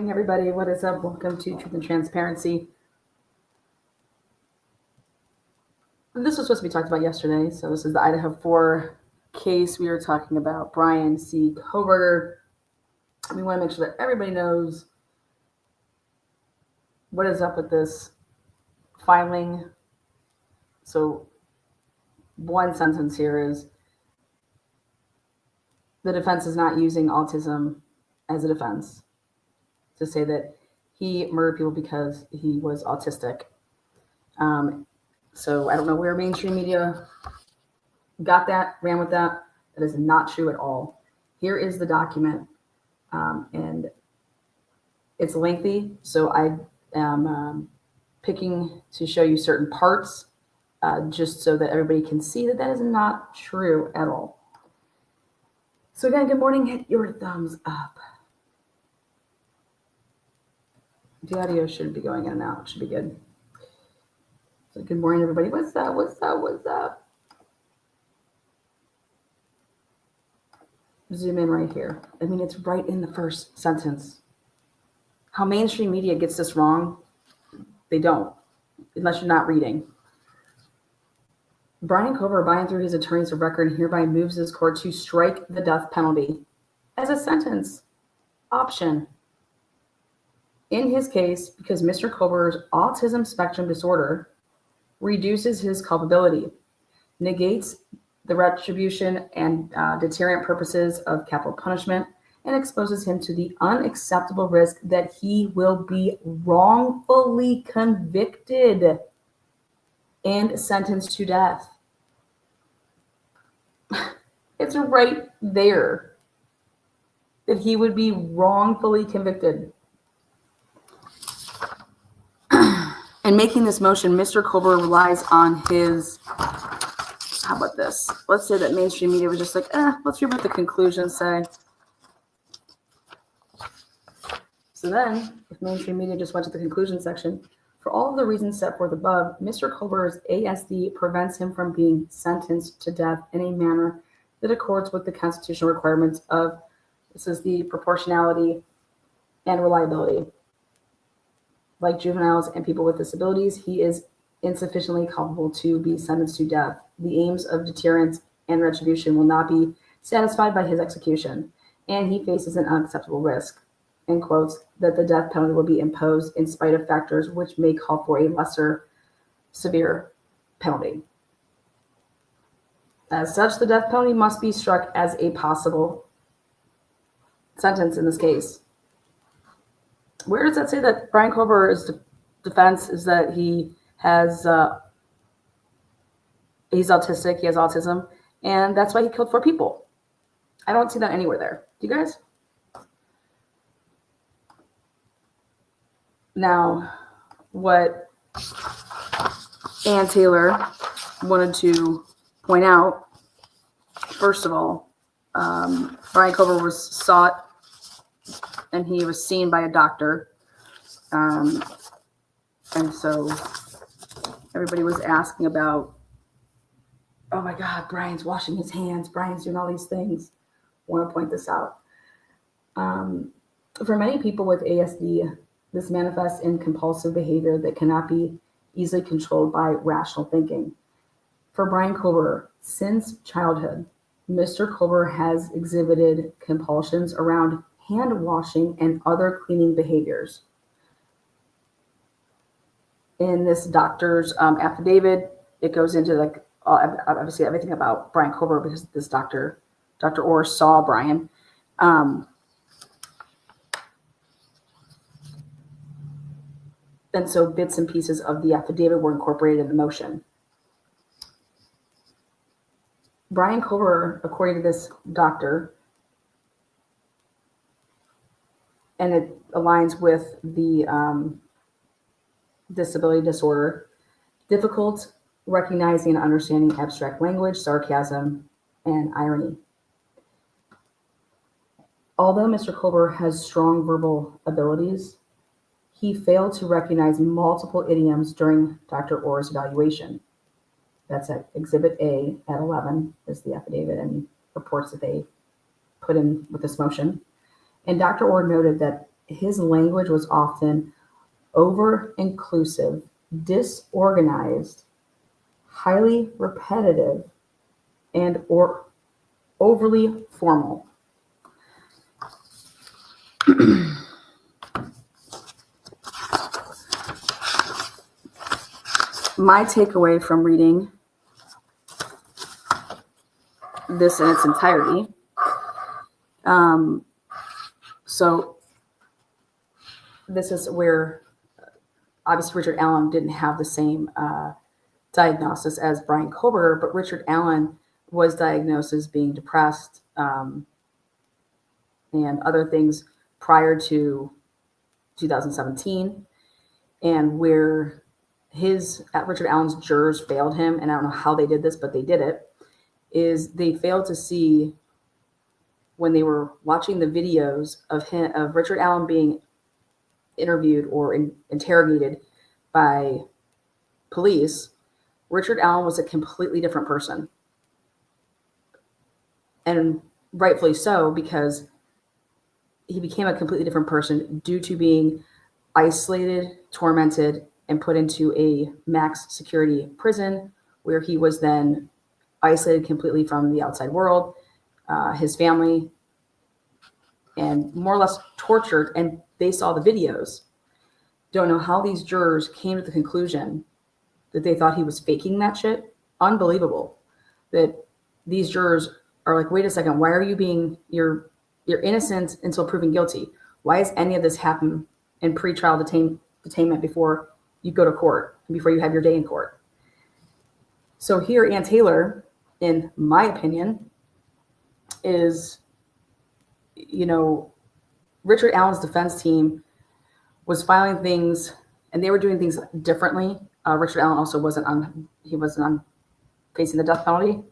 morning, everybody. What is up? Welcome to Truth and Transparency. This was supposed to be talked about yesterday. So this is the Idaho4 case. We were talking about Bryan C. Kohberger. We want to make sure that everybody knows what is up with this filing. So one sentence here is the defense is not using autism as a defense to say that he murdered people because he was autistic. So I don't know where mainstream media got that, ran with that. That is not true at all. Here is the document, and it's lengthy, so I am picking to show you certain parts just so that everybody can see that that is not true at all. So again, good morning. Hit your thumbs up. The audio shouldn't be going in and out. It should be good. So good morning, everybody. What's up? What's up? What's up? Zoom in right here. I mean, it's right in the first sentence. How mainstream media gets this wrong, they don't, unless you're not reading. Bryan Kohberger, by and through his attorneys of record, hereby moves this court to strike the death penalty as a sentence option. In his case, because Mr. Kohberger's autism spectrum disorder reduces his culpability, negates the retribution and deterrent purposes of capital punishment, and exposes him to the unacceptable risk that he will be wrongfully convicted and sentenced to death. It's right there that he would be wrongfully convicted. In making this motion, Mr. Kohberger relies on his, how about this? Let's say that mainstream media was just like, let's hear what the conclusions say. So then, if mainstream media just went to the conclusion section, for all of the reasons set forth above, Mr. Kohberger's ASD prevents him from being sentenced to death in a manner that accords with the constitutional requirements of, this is the proportionality and reliability. Like juveniles and people with disabilities, he is insufficiently culpable to be sentenced to death. The aims of deterrence and retribution will not be satisfied by his execution, and he faces an unacceptable risk, in quotes, that the death penalty will be imposed in spite of factors which may call for a lesser severe penalty. As such, the death penalty must be struck as a possible sentence in this case. Where does that say that Bryan Kohberger's defense is that he has he's autistic, he has autism, and that's why he killed 4 people? I don't see that anywhere there. Do you guys? Now, what Ann Taylor wanted to point out, first of all, Bryan Kohberger was sought and he was seen by a doctor. And so everybody was asking about, oh my God, Bryan's washing his hands, Bryan's doing all these things. I want to point this out. For many people with ASD, this manifests in compulsive behavior that cannot be easily controlled by rational thinking. For Bryan Kohberger, since childhood, Mr. Kohberger has exhibited compulsions around hand washing and other cleaning behaviors. In this doctor's affidavit, it goes into like obviously everything about Bryan Kohberger because this Dr. Orr saw Bryan. And so bits and pieces of the affidavit were incorporated in the motion. Bryan Kohberger, according to this doctor, and it aligns with the disability disorder, difficult recognizing and understanding abstract language, sarcasm, and irony. Although Mr. Kohberger has strong verbal abilities, he failed to recognize multiple idioms during Dr. Orr's evaluation. That's at Exhibit A at 11 is the affidavit and reports that they put in with this motion. And Dr. Orr noted that his language was often over-inclusive, disorganized, highly repetitive, and or overly formal. My takeaway from reading this in its entirety, so this is where obviously Richard Allen didn't have the same diagnosis as Bryan Kohberger, but Richard Allen was diagnosed as being depressed and other things prior to 2017, and where Richard Allen's jurors failed him, and I don't know how they did this, but they did it, is they failed to see when they were watching the videos of Richard Allen being interviewed or interrogated by police. Richard Allen was a completely different person. And rightfully so, because he became a completely different person due to being isolated, tormented, and put into a max security prison where he was then isolated completely from the outside world, his family, and more or less tortured. And they saw the videos. Don't know how these jurors came to the conclusion that they thought he was faking that shit. Unbelievable that these jurors are like, wait a second, why are you you're innocent until proven guilty. Why has any of this happened in pretrial detainment before you go to court, before you have your day in court? So here, Ann Taylor, in my opinion, is, Richard Allen's defense team was filing things, and they were doing things differently. Richard Allen also wasn't on facing the death penalty,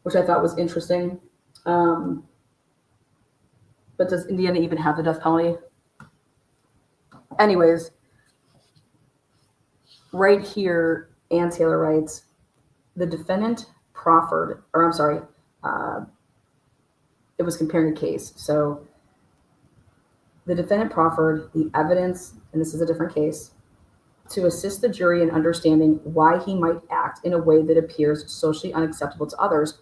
which I thought was interesting. But does Indiana even have the death penalty? Anyways, right here, Ann Taylor writes, the defendant proffered, it was comparing a case. So the defendant proffered the evidence, and this is a different case, to assist the jury in understanding why he might act in a way that appears socially unacceptable to others,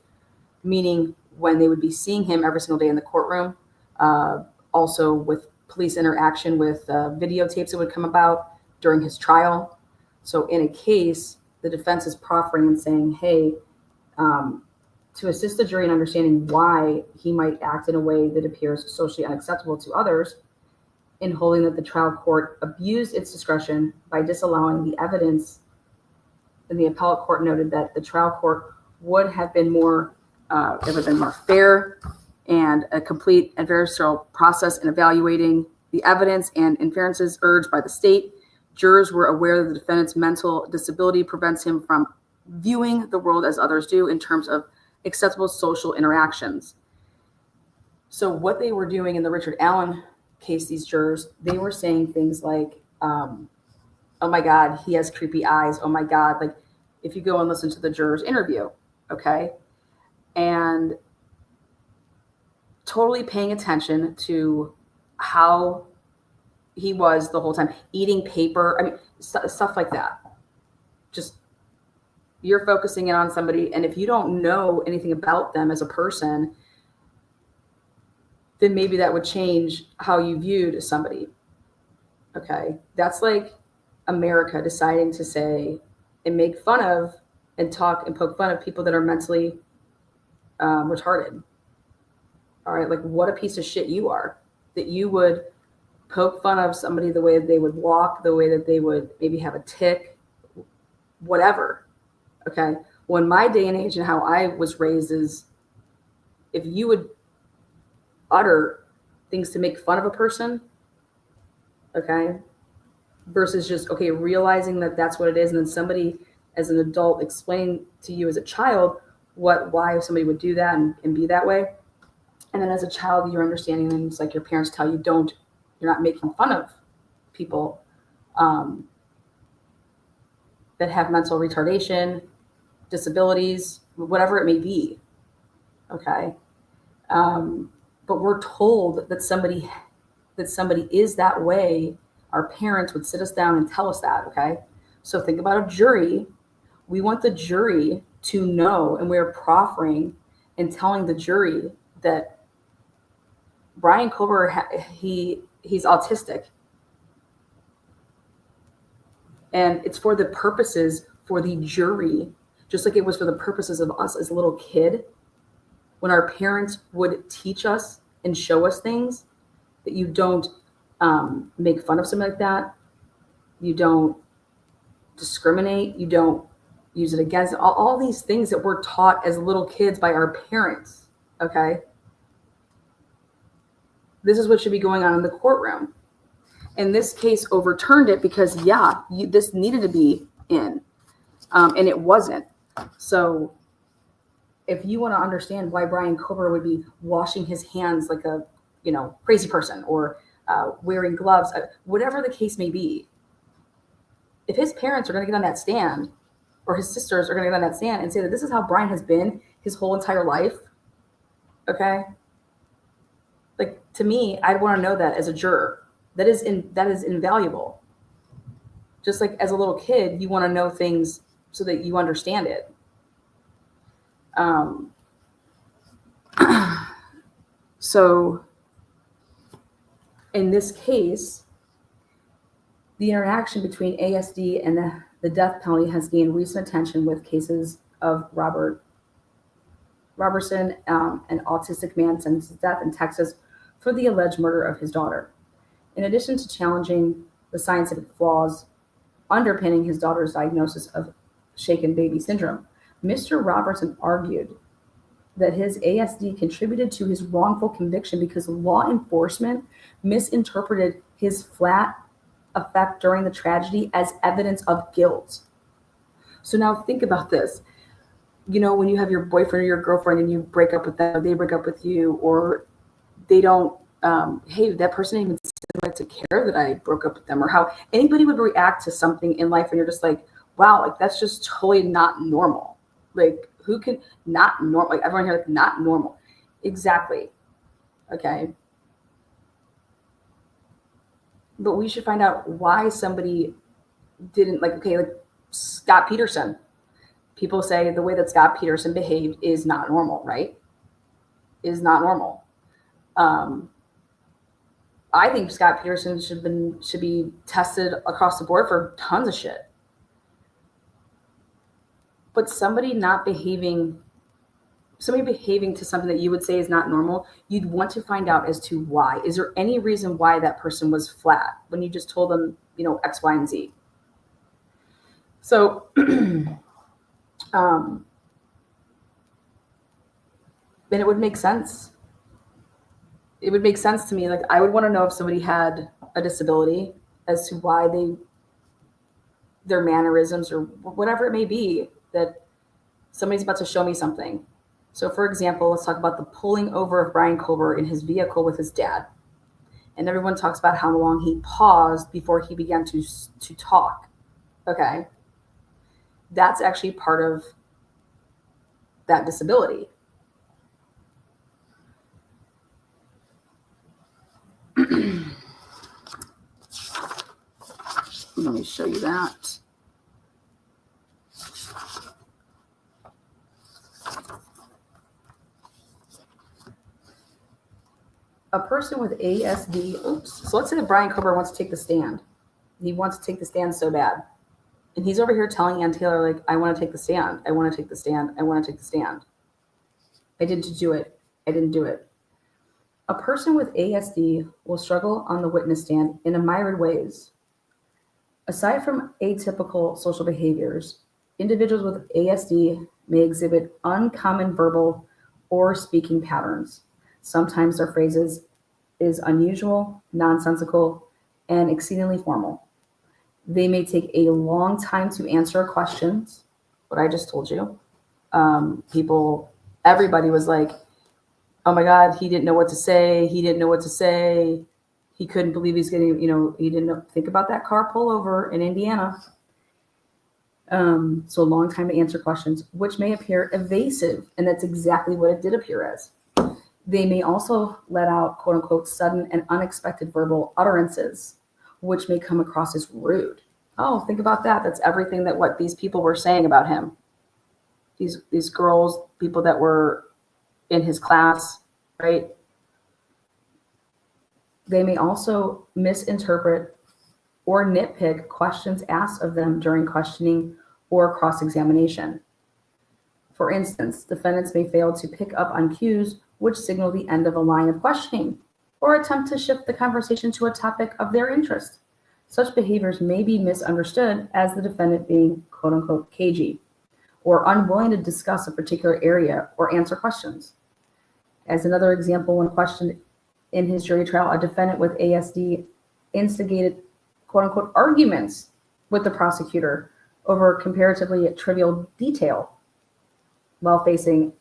meaning when they would be seeing him every single day in the courtroom, also with police interaction with videotapes that would come about during his trial. So in a case, the defense is proffering and saying, hey, to assist the jury in understanding why he might act in a way that appears socially unacceptable to others, in holding that the trial court abused its discretion by disallowing the evidence. And the appellate court noted that the trial court would have been more fair and a complete adversarial process in evaluating the evidence and inferences urged by the state. Jurors were aware that the defendant's mental disability prevents him from viewing the world as others do in terms of acceptable social interactions. So what they were doing in the Richard Allen case, these jurors, they were saying things like, oh my God, he has creepy eyes. Oh my God. Like if you go and listen to the juror's interview, okay, and totally paying attention to how he was the whole time, eating paper, stuff like that. Just, you're focusing in on somebody, and if you don't know anything about them as a person, then maybe that would change how you viewed somebody. Okay, that's like America deciding to say and make fun of and talk and poke fun of people that are mentally retarded. All right, like what a piece of shit you are, that you would poke fun of somebody the way that they would walk, the way that they would maybe have a tic, whatever. Okay, well, in my day and age and how I was raised is, if you would utter things to make fun of a person, okay, versus just, okay, realizing that that's what it is, and then somebody as an adult explain to you as a child why somebody would do that and be that way. And then as a child, you're understanding things like your parents tell you, you're not making fun of people that have mental retardation, disabilities, whatever it may be. Okay. But we're told that that somebody is that way, our parents would sit us down and tell us that, okay? So think about a jury. We want the jury to know, and we're proffering and telling the jury that Bryan Kohberger, he's autistic. And it's for the purposes for the jury, just like it was for the purposes of us as a little kid, when our parents would teach us and show us things, that you don't make fun of something like that. You don't discriminate. You don't use it against all these things that we're taught as little kids by our parents. Okay. This is what should be going on in the courtroom. And this case overturned it because, this needed to be in, and it wasn't. So if you want to understand why Bryan Kohberger would be washing his hands like a, crazy person, or wearing gloves, whatever the case may be, if his parents are going to get on that stand, or his sisters are going to get on that stand and say that this is how Bryan has been his whole entire life, okay? Like, to me, I'd want to know that as a juror. That is invaluable. Just like as a little kid, you want to know things so that you understand it. So in this case, the interaction between ASD and the death penalty has gained recent attention with cases of Robertson, an autistic man sentenced to death in Texas for the alleged murder of his daughter. In addition to challenging the scientific flaws underpinning his daughter's diagnosis of shaken baby syndrome, Mr. Robertson argued that his ASD contributed to his wrongful conviction because law enforcement misinterpreted his flat effect during the tragedy as evidence of guilt. So now think about this. When you have your boyfriend or your girlfriend and you break up with them, or they break up with you, or they don't, hey, that person didn't even seem to care that I broke up with them, or how anybody would react to something in life, and you're just like, wow, like that's just totally not normal. Like, who can not normal? Like, everyone here, like, not normal. Exactly. Okay. But we should find out why somebody didn't, like Scott Peterson. People say the way that Scott Peterson behaved is not normal, right? Is not normal. I think Scott Peterson should be tested across the board for tons of shit. But somebody behaving to something that you would say is not normal, you'd want to find out as to why. Is there any reason why that person was flat when you just told them, X, Y, and Z? So, then it would make sense. It would make sense to me. Like, I would want to know if somebody had a disability as to why their mannerisms or whatever it may be, that somebody's about to show me something. So, for example, let's talk about the pulling over of Bryan Kohberger in his vehicle with his dad. And everyone talks about how long he paused before he began to talk. Okay. That's actually part of that disability. Let me show you that. A person with ASD, so let's say that Bryan Kohberger wants to take the stand. He wants to take the stand so bad. And he's over here telling Ann Taylor, like, I want to take the stand. I want to take the stand. I want to take the stand. I didn't do it. I didn't do it. A person with ASD will struggle on the witness stand in a myriad ways. Aside from atypical social behaviors, individuals with ASD may exhibit uncommon verbal or speaking patterns. Sometimes their phrases is unusual, nonsensical, and exceedingly formal. They may take a long time to answer questions, what I just told you. Everybody was like, oh my God, he didn't know what to say. He didn't know what to say. He couldn't believe he's getting, he didn't think about that car pullover in Indiana. So a long time to answer questions, which may appear evasive. And that's exactly what it did appear as. They may also let out, quote unquote, sudden and unexpected verbal utterances, which may come across as rude. Oh, think about that. That's everything that what these people were saying about him. These girls, people that were in his class, right? They may also misinterpret or nitpick questions asked of them during questioning or cross-examination. For instance, defendants may fail to pick up on cues which signal the end of a line of questioning or attempt to shift the conversation to a topic of their interest. Such behaviors may be misunderstood as the defendant being, quote unquote, cagey or unwilling to discuss a particular area or answer questions. As another example, when questioned in his jury trial, a defendant with ASD instigated, quote unquote, arguments with the prosecutor over comparatively trivial detail while facing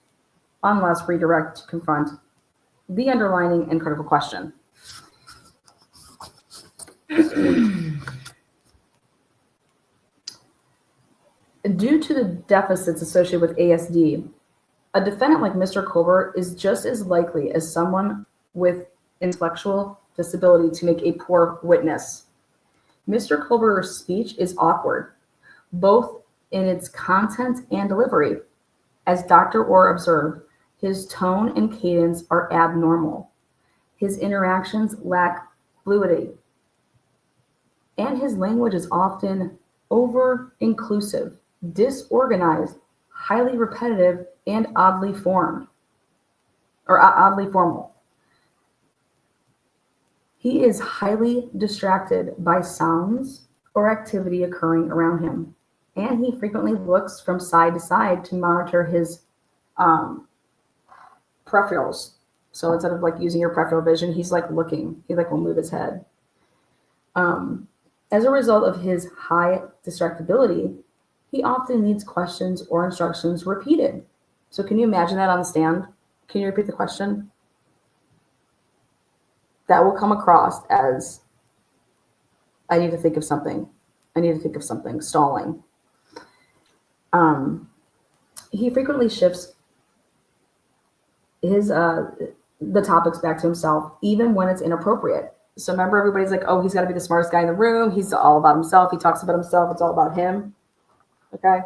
unless redirect to confront the underlining and critical question. Due to the deficits associated with ASD, a defendant like Mr. Kohberger is just as likely as someone with intellectual disability to make a poor witness. Mr. Kohberger's speech is awkward, both in its content and delivery. As Dr. Orr observed, his tone and cadence are abnormal. His interactions lack fluidity, and his language is often over-inclusive, disorganized, highly repetitive, and oddly formal. He is highly distracted by sounds or activity occurring around him, and he frequently looks from side to side to monitor his peripherals. So instead of like using your peripheral vision, he's like looking. He like will move his head. As a result of his high distractibility, he often needs questions or instructions repeated. So can you imagine that on the stand? Can you repeat the question? That will come across as, I need to think of something. I need to think of something, stalling. He frequently shifts his the topics back to himself, even when it's inappropriate. So remember, everybody's like, oh, he's got to be the smartest guy in the room. He's all about himself. He talks about himself. It's all about him. Okay.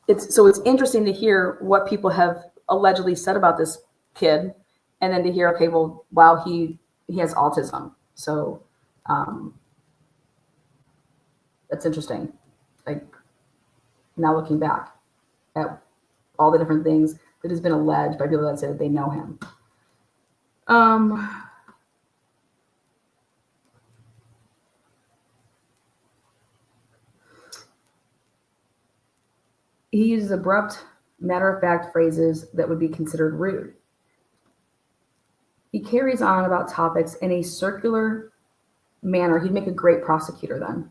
It's interesting to hear what people have allegedly said about this kid, and then to hear, okay, well, wow, he has autism. So that's interesting. Like now looking back at all the different things that has been alleged by people that say that they know him. He uses abrupt, matter-of-fact phrases that would be considered rude. He carries on about topics in a circular manner. He'd make a great prosecutor then.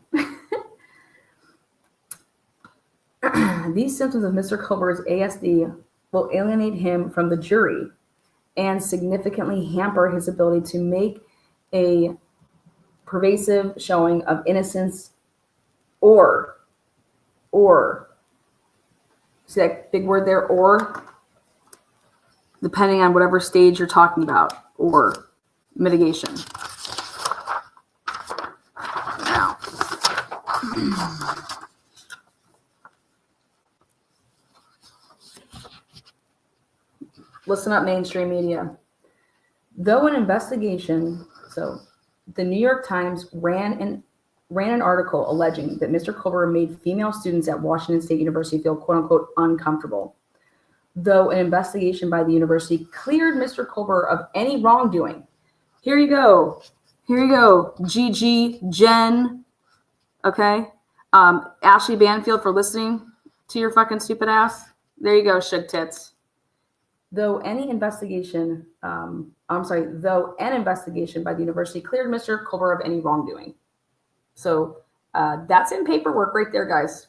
These symptoms of Mr. Kohberger's ASD will alienate him from the jury and significantly hamper his ability to make a pervasive showing of innocence or see that big word there, or, depending on whatever stage you're talking about, or mitigation. Now, listen up, mainstream media. Though an investigation, so the New York Times ran an article alleging that Mr. Kohberger made female students at Washington State University feel, quote unquote, uncomfortable. Though an investigation by the university cleared Mr. Kohberger of any wrongdoing. Here you go, Gigi, Jen, okay? Ashley Banfield for listening to your fucking stupid ass. There you go, shug tits. Though an investigation by the university cleared Mr. Kohberger of any wrongdoing. So that's in paperwork right there, guys.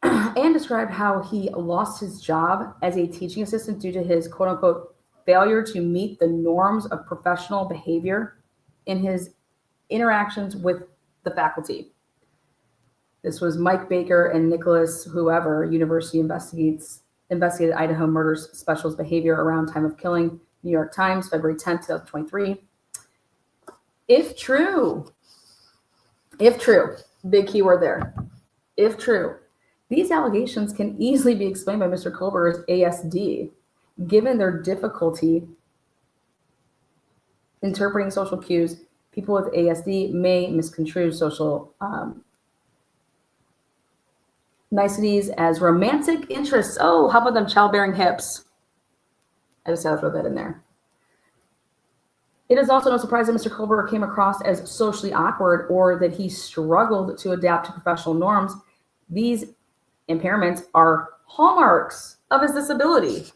And described how he lost his job as a teaching assistant due to his, quote unquote, failure to meet the norms of professional behavior in his interactions with the faculty. This was Mike Baker and Nicholas whoever, University investigated Idaho murders special's behavior around time of killing. New York Times, February 10th, 2023. If true, big keyword there, if true, these allegations can easily be explained by Mr. Kohberger's ASD, given their difficulty interpreting social cues. People with ASD may misconstrue social niceties as romantic interests. Oh, how about them childbearing hips? I just had to throw that in there. It is also no surprise that Mr. Kohberger came across as socially awkward or that he struggled to adapt to professional norms. These impairments are hallmarks of his disability.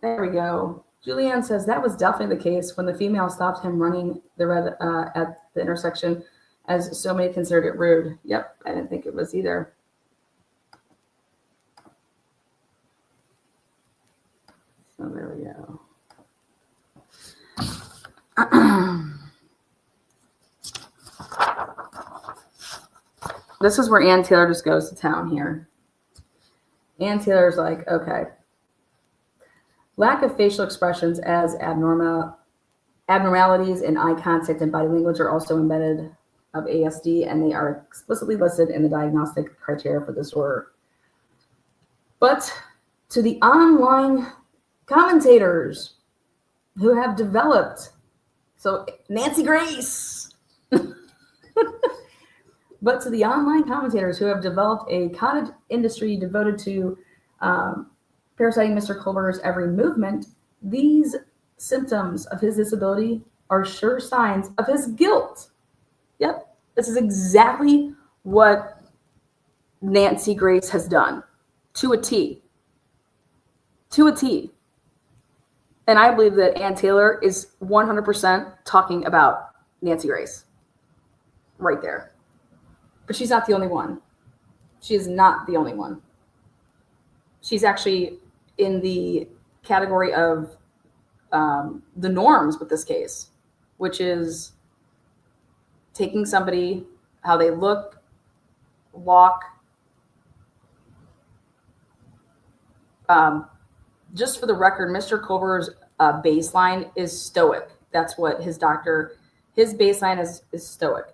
There we go. Julianne says that was definitely the case when the female stopped him running the red at the intersection, as so many considered it rude. Yep, I didn't think it was either. So there we go. This is where Ann Taylor just goes to town here. Ann Taylor's like, okay. Lack of facial expressions as abnormalities in eye contact and body language are also embedded of ASD, and they are explicitly listed in the diagnostic criteria for this disorder. But to the online commentators who have developed, so Nancy Grace, but to the online commentators who have developed a cottage industry devoted to parasiting Mr. Kohberger's every movement, these symptoms of his disability are sure signs of his guilt. Yep, this is exactly what Nancy Grace has done to a T. To a T. And I believe that Ann Taylor is 100% talking about Nancy Grace. Right there. But she's not the only one. She is not the only one. She's actually in the category of the norms with this case, which is taking somebody, how they look, walk, just for the record, Mr. Kohberger's baseline is stoic. That's what his baseline is stoic.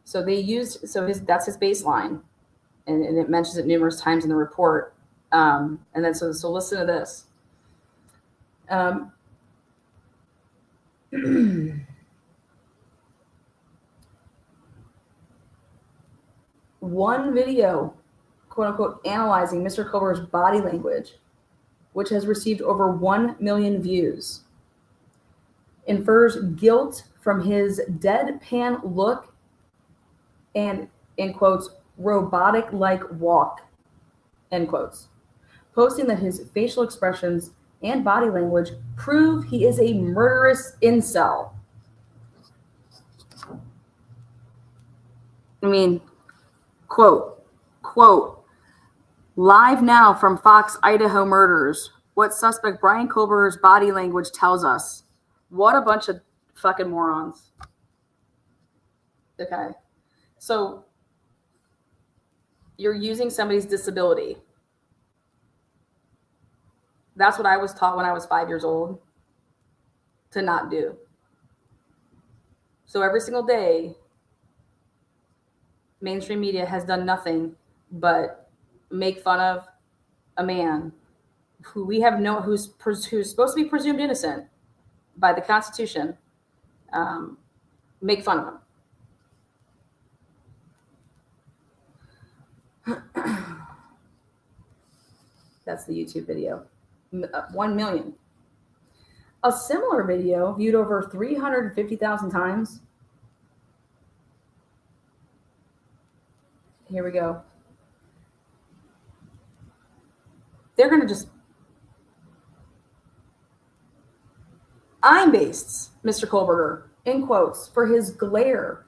So that's his baseline. And it mentions it numerous times in the report. And then, so listen to this. One video, quote unquote, analyzing Mr. Kohberger's body language, which has received over 1 million views, infers guilt from his deadpan look and, in quotes, robotic-like walk, end quotes, posting that his facial expressions and body language prove he is a murderous incel. I mean, quote, live now from Fox Idaho murders, what suspect Bryan Kohberger's body language tells us. What a bunch of fucking morons. Okay. So you're using somebody's disability. That's what I was taught when I was 5 years old to not do. So every single day, mainstream media has done nothing but make fun of a man who we have who's supposed to be presumed innocent by the Constitution. Make fun of him. That's the YouTube video. 1 million. A similar video viewed over 350,000 times. Here we go. They're going to just... I'm based Mr. Kohberger, in quotes, for his glare,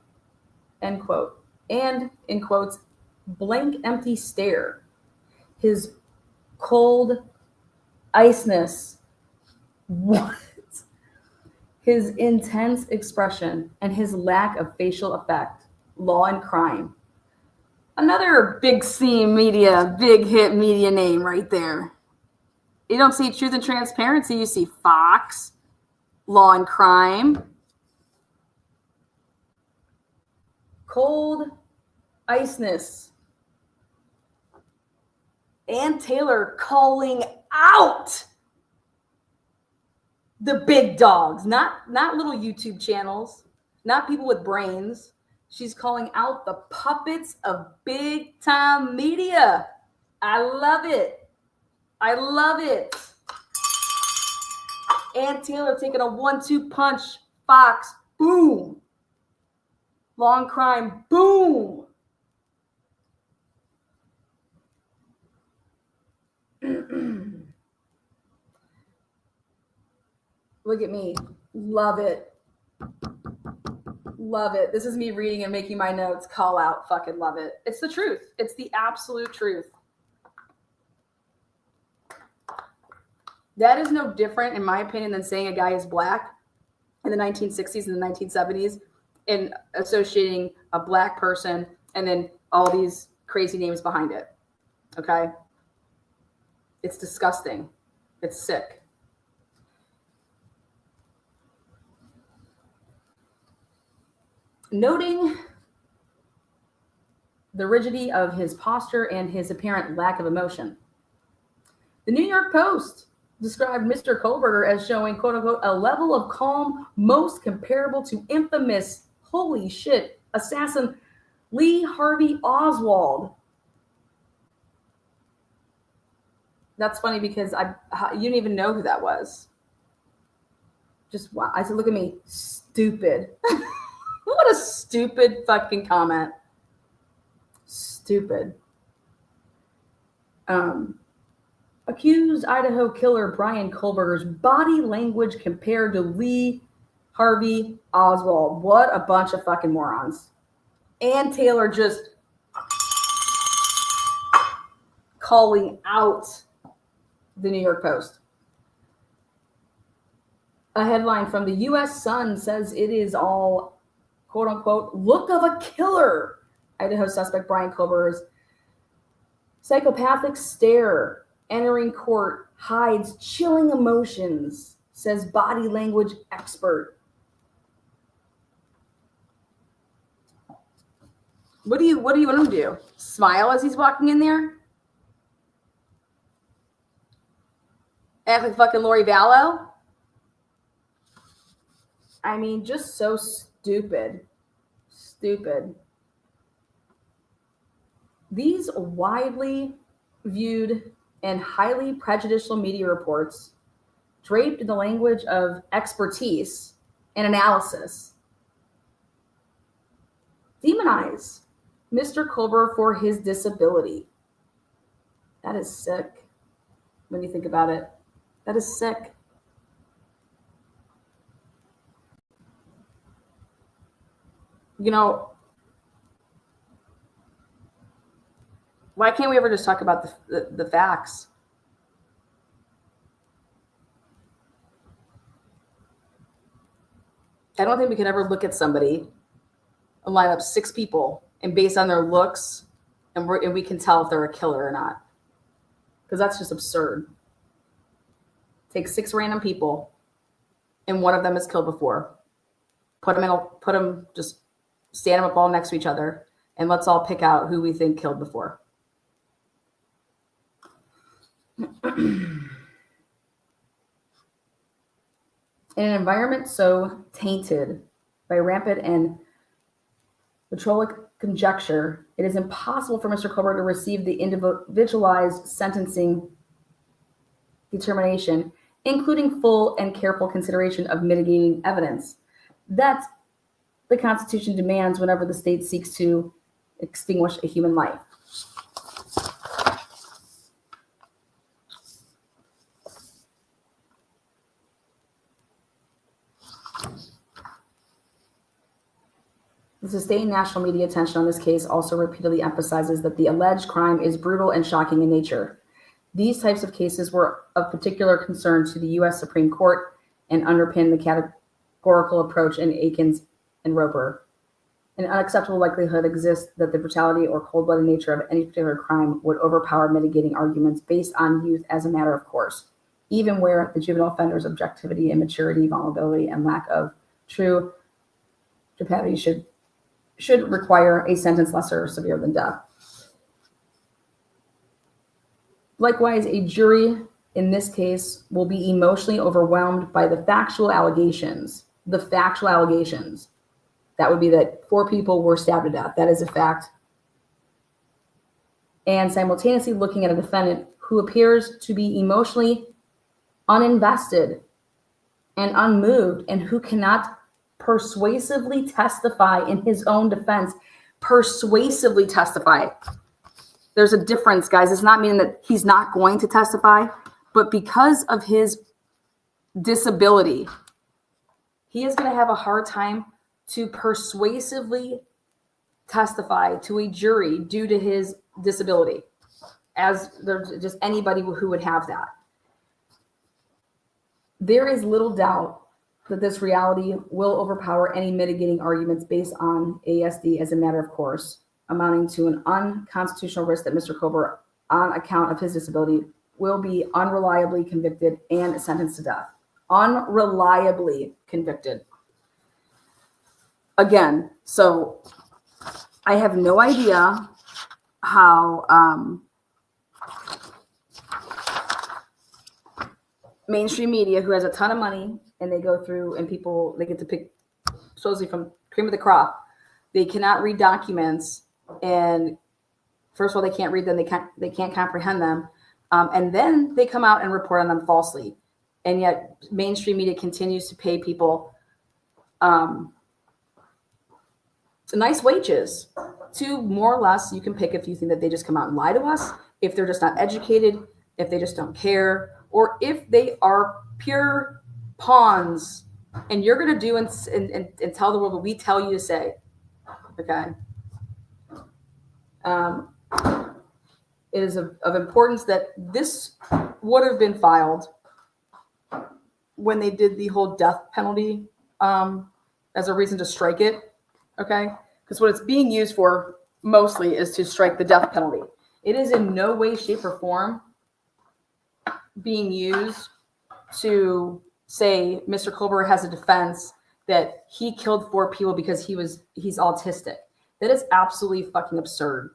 end quote, and, in quotes, blank empty stare, his cold iceness. What? his intense expression, and his lack of facial effect. Law and Crime. Another big media, big hit media name right there. You don't see Truth and Transparency, you see Fox, Law and Crime, Cold Iceness, Ann Taylor calling out the big dogs, not little YouTube channels, not people with brains. She's calling out the puppets of big time media. I love it. I love it. Ann Taylor taking a 1-2 punch. Fox, boom. Law and Crime, boom. Look at me. Love it. Love it. This is me reading and making my notes. Call out. Fucking love it. It's the truth. It's the absolute truth. That is no different, in my opinion, than saying a guy is black in the 1960s and the 1970s and associating a black person and then all these crazy names behind it. Okay? It's disgusting. It's sick. Noting the rigidity of his posture and his apparent lack of emotion, the New York Post described Mr. Kohberger as showing, quote unquote, a level of calm most comparable to infamous, holy shit, assassin Lee Harvey Oswald. That's funny because you didn't even know who that was. Just wow. I said, look at me, stupid. What a stupid fucking comment. Stupid. Accused Idaho killer Bryan Kohberger's body language compared to Lee Harvey Oswald. What a bunch of fucking morons. Ann Taylor just calling out the New York Post. A headline from the U.S. Sun says it is all, quote unquote, look of a killer. Idaho suspect Bryan Kohberger's psychopathic stare entering court hides chilling emotions, says body language expert. What do you want him to do? Smile as he's walking in there? Act like fucking Lori Vallow? I mean, just so stupid. Stupid. These widely viewed and highly prejudicial media reports, draped in the language of expertise and analysis, demonize Mr. Kohberger for his disability. That is sick when you think about it. That is sick. You know, why can't we ever just talk about the facts? I don't think we could ever look at somebody and line up 6 people and based on their looks, and we can tell if they're a killer or not. Because that's just absurd. Take 6 random people, and one of them has killed before. Just stand them up all next to each other, and let's all pick out who we think killed before. In an environment so tainted by rampant and vitriolic conjecture, it is impossible for Mr. Kohberger to receive the individualized sentencing determination, including full and careful consideration of mitigating evidence that the Constitution demands whenever the state seeks to extinguish a human life. The sustained national media attention on this case also repeatedly emphasizes that the alleged crime is brutal and shocking in nature. These types of cases were of particular concern to the U.S. Supreme Court and underpin the categorical approach in Aikens and Roper. An unacceptable likelihood exists that the brutality or cold-blooded nature of any particular crime would overpower mitigating arguments based on youth as a matter of course, even where the juvenile offender's objectivity, immaturity, vulnerability, and lack of true depravity should require a sentence lesser or severe than death. Likewise, a jury in this case will be emotionally overwhelmed by the factual allegations. The factual allegations. That would be that 4 people were stabbed to death. That is a fact. And simultaneously looking at a defendant who appears to be emotionally uninvested and unmoved and who cannot persuasively testify in his own defense. Persuasively testify. There's a difference, guys. It's not meaning that he's not going to testify, but because of his disability, he is going to have a hard time to persuasively testify to a jury due to his disability, as there's just anybody who would have that. There is little doubt that this reality will overpower any mitigating arguments based on ASD as a matter of course, amounting to an unconstitutional risk that Mr. Kohberger, on account of his disability, will be unreliably convicted and sentenced to death. Unreliably convicted. Again, so I have no idea how mainstream media, who has a ton of money, and they go through and they get to pick supposedly from cream of the crop. They cannot read documents, and first of all, they can't read them. They can't comprehend them, and then they come out and report on them falsely. And yet, mainstream media continues to pay people nice wages to more or less. You can pick if you think that they just come out and lie to us, if they're just not educated, if they just don't care, or if they are pure pawns, and you're going to do and tell the world what we tell you to say. Okay. It is of importance that this would have been filed when they did the whole death penalty as a reason to strike it. Okay. Because what it's being used for mostly is to strike the death penalty. It is in no way, shape, or form being used to say Mr. Kohberger has a defense that he killed 4 people because he's autistic. That is absolutely fucking absurd.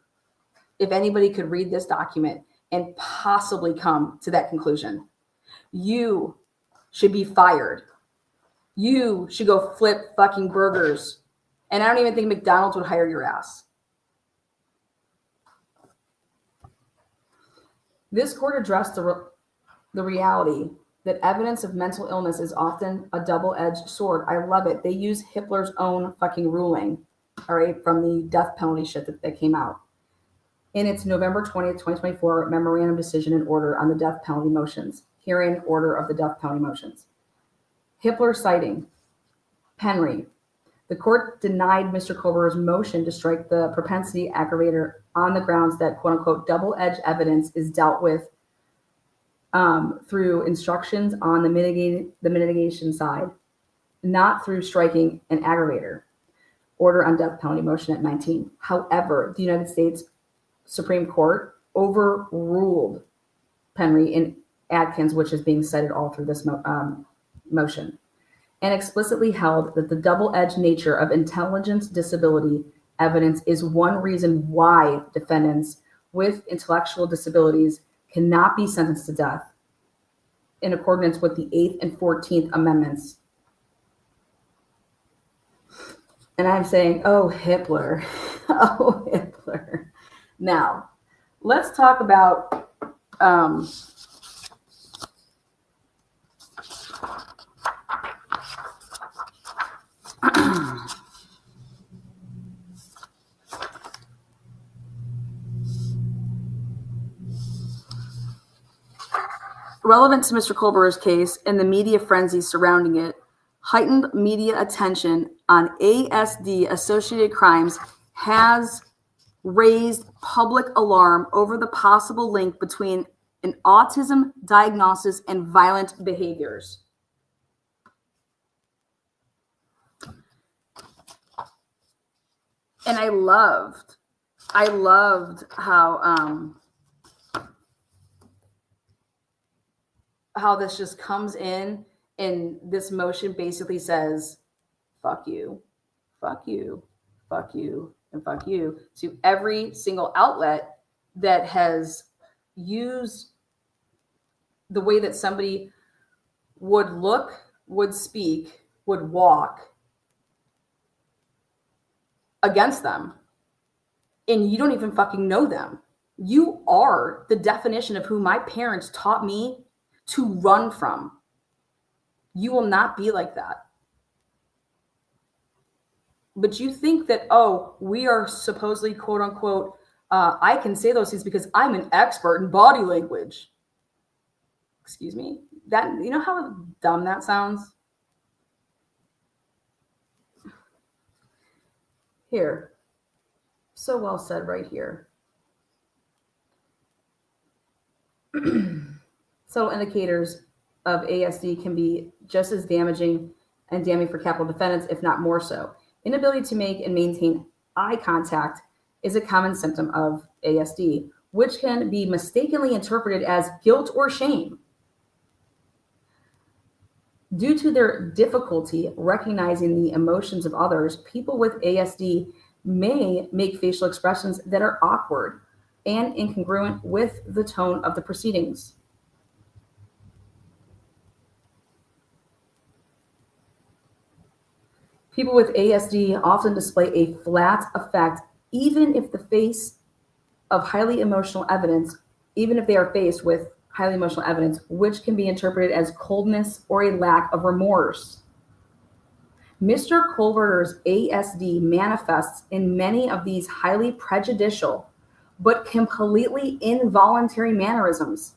If anybody could read this document and possibly come to that conclusion, you should be fired. You should go flip fucking burgers. And I don't even think McDonald's would hire your ass. This court addressed the reality that evidence of mental illness is often a double-edged sword. I love it. They use Hitler's own fucking ruling, all right, from the death penalty shit that came out. In its November 20th, 2024 memorandum decision and order on the death penalty motions, hearing order of the death penalty motions. Hitler citing Henry. The court denied Mr. Kohberger's motion to strike the propensity aggravator on the grounds that, quote unquote, double-edged evidence is dealt with through instructions on the mitigation side, not through striking an aggravator. Order on death penalty motion at 19. However, the United States Supreme Court overruled Henry in Adkins, which is being cited all through this motion, and explicitly held that the double-edged nature of intelligence disability evidence is one reason why defendants with intellectual disabilities cannot be sentenced to death in accordance with the 8th and 14th Amendments. And I'm saying, oh, Hitler. Oh, Hitler. Now, let's talk about relevant to Mr. Kohberger's case and the media frenzy surrounding it. Heightened media attention on ASD-associated crimes has raised public alarm over the possible link between an autism diagnosis and violent behaviors. And I loved how this just comes in, and this motion basically says, fuck you, fuck you, fuck you, and fuck you to every single outlet that has used the way that somebody would look, would speak, would walk against them. And you don't even fucking know them. You are the definition of who my parents taught me to run from. You will not be like that. But you think that, oh, we are supposedly, quote unquote, I can say those things because I'm an expert in body language. Excuse me? That, you know how dumb that sounds? Here. So well said right here. Subtle indicators of ASD can be just as damaging and damning for capital defendants, if not more so. Inability to make and maintain eye contact is a common symptom of ASD, which can be mistakenly interpreted as guilt or shame. Due to their difficulty recognizing the emotions of others, people with ASD may make facial expressions that are awkward and incongruent with the tone of the proceedings. People with ASD often display a flat affect, even if the face of highly emotional evidence, even if they are faced with highly emotional evidence, which can be interpreted as coldness or a lack of remorse. Mr. Kohberger's ASD manifests in many of these highly prejudicial but completely involuntary mannerisms.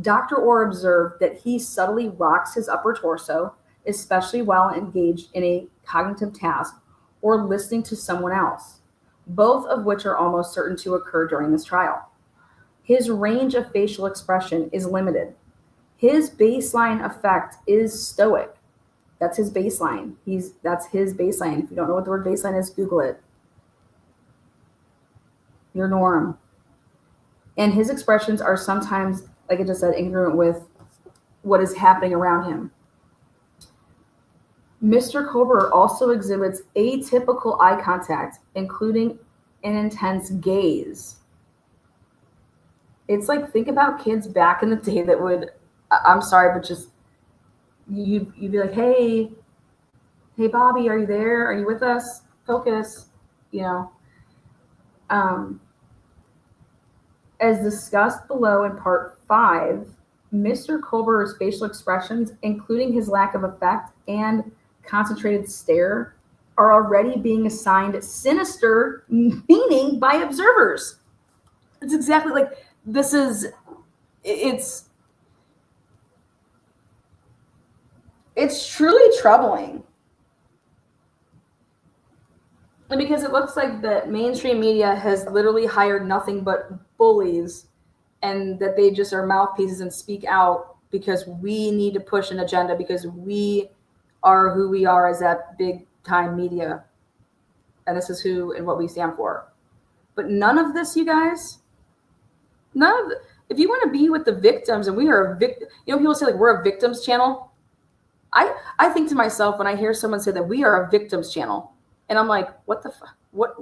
Dr. Orr observed that he subtly rocks his upper torso, especially while engaged in a cognitive task or listening to someone else, both of which are almost certain to occur during this trial. His range of facial expression is limited. His baseline affect is stoic. That's his baseline. That's his baseline. If you don't know what the word baseline is, Google it. Your norm. And his expressions are sometimes, like I just said, incongruent with what is happening around him. Mr. Kohberger also exhibits atypical eye contact, including an intense gaze. It's like, think about kids back in the day that would, I'm sorry, but just, you'd be like, hey, Bobby, are you there? Are you with us? Focus, you know. As discussed below in part 5, Mr. Kohberger's facial expressions, including his lack of affect and concentrated stare, are already being assigned sinister meaning by observers. It's exactly like, it's truly troubling. And because it looks like that mainstream media has literally hired nothing but bullies, and that they just are mouthpieces and speak out because we need to push an agenda, because we are who we are as that big time media. And this is who and what we stand for. But none of this, you guys, if you want to be with the victims, and we are a victim, people say like we're a victims channel. I think to myself when I hear someone say that we are a victims channel, and I'm like, what the fuck? What?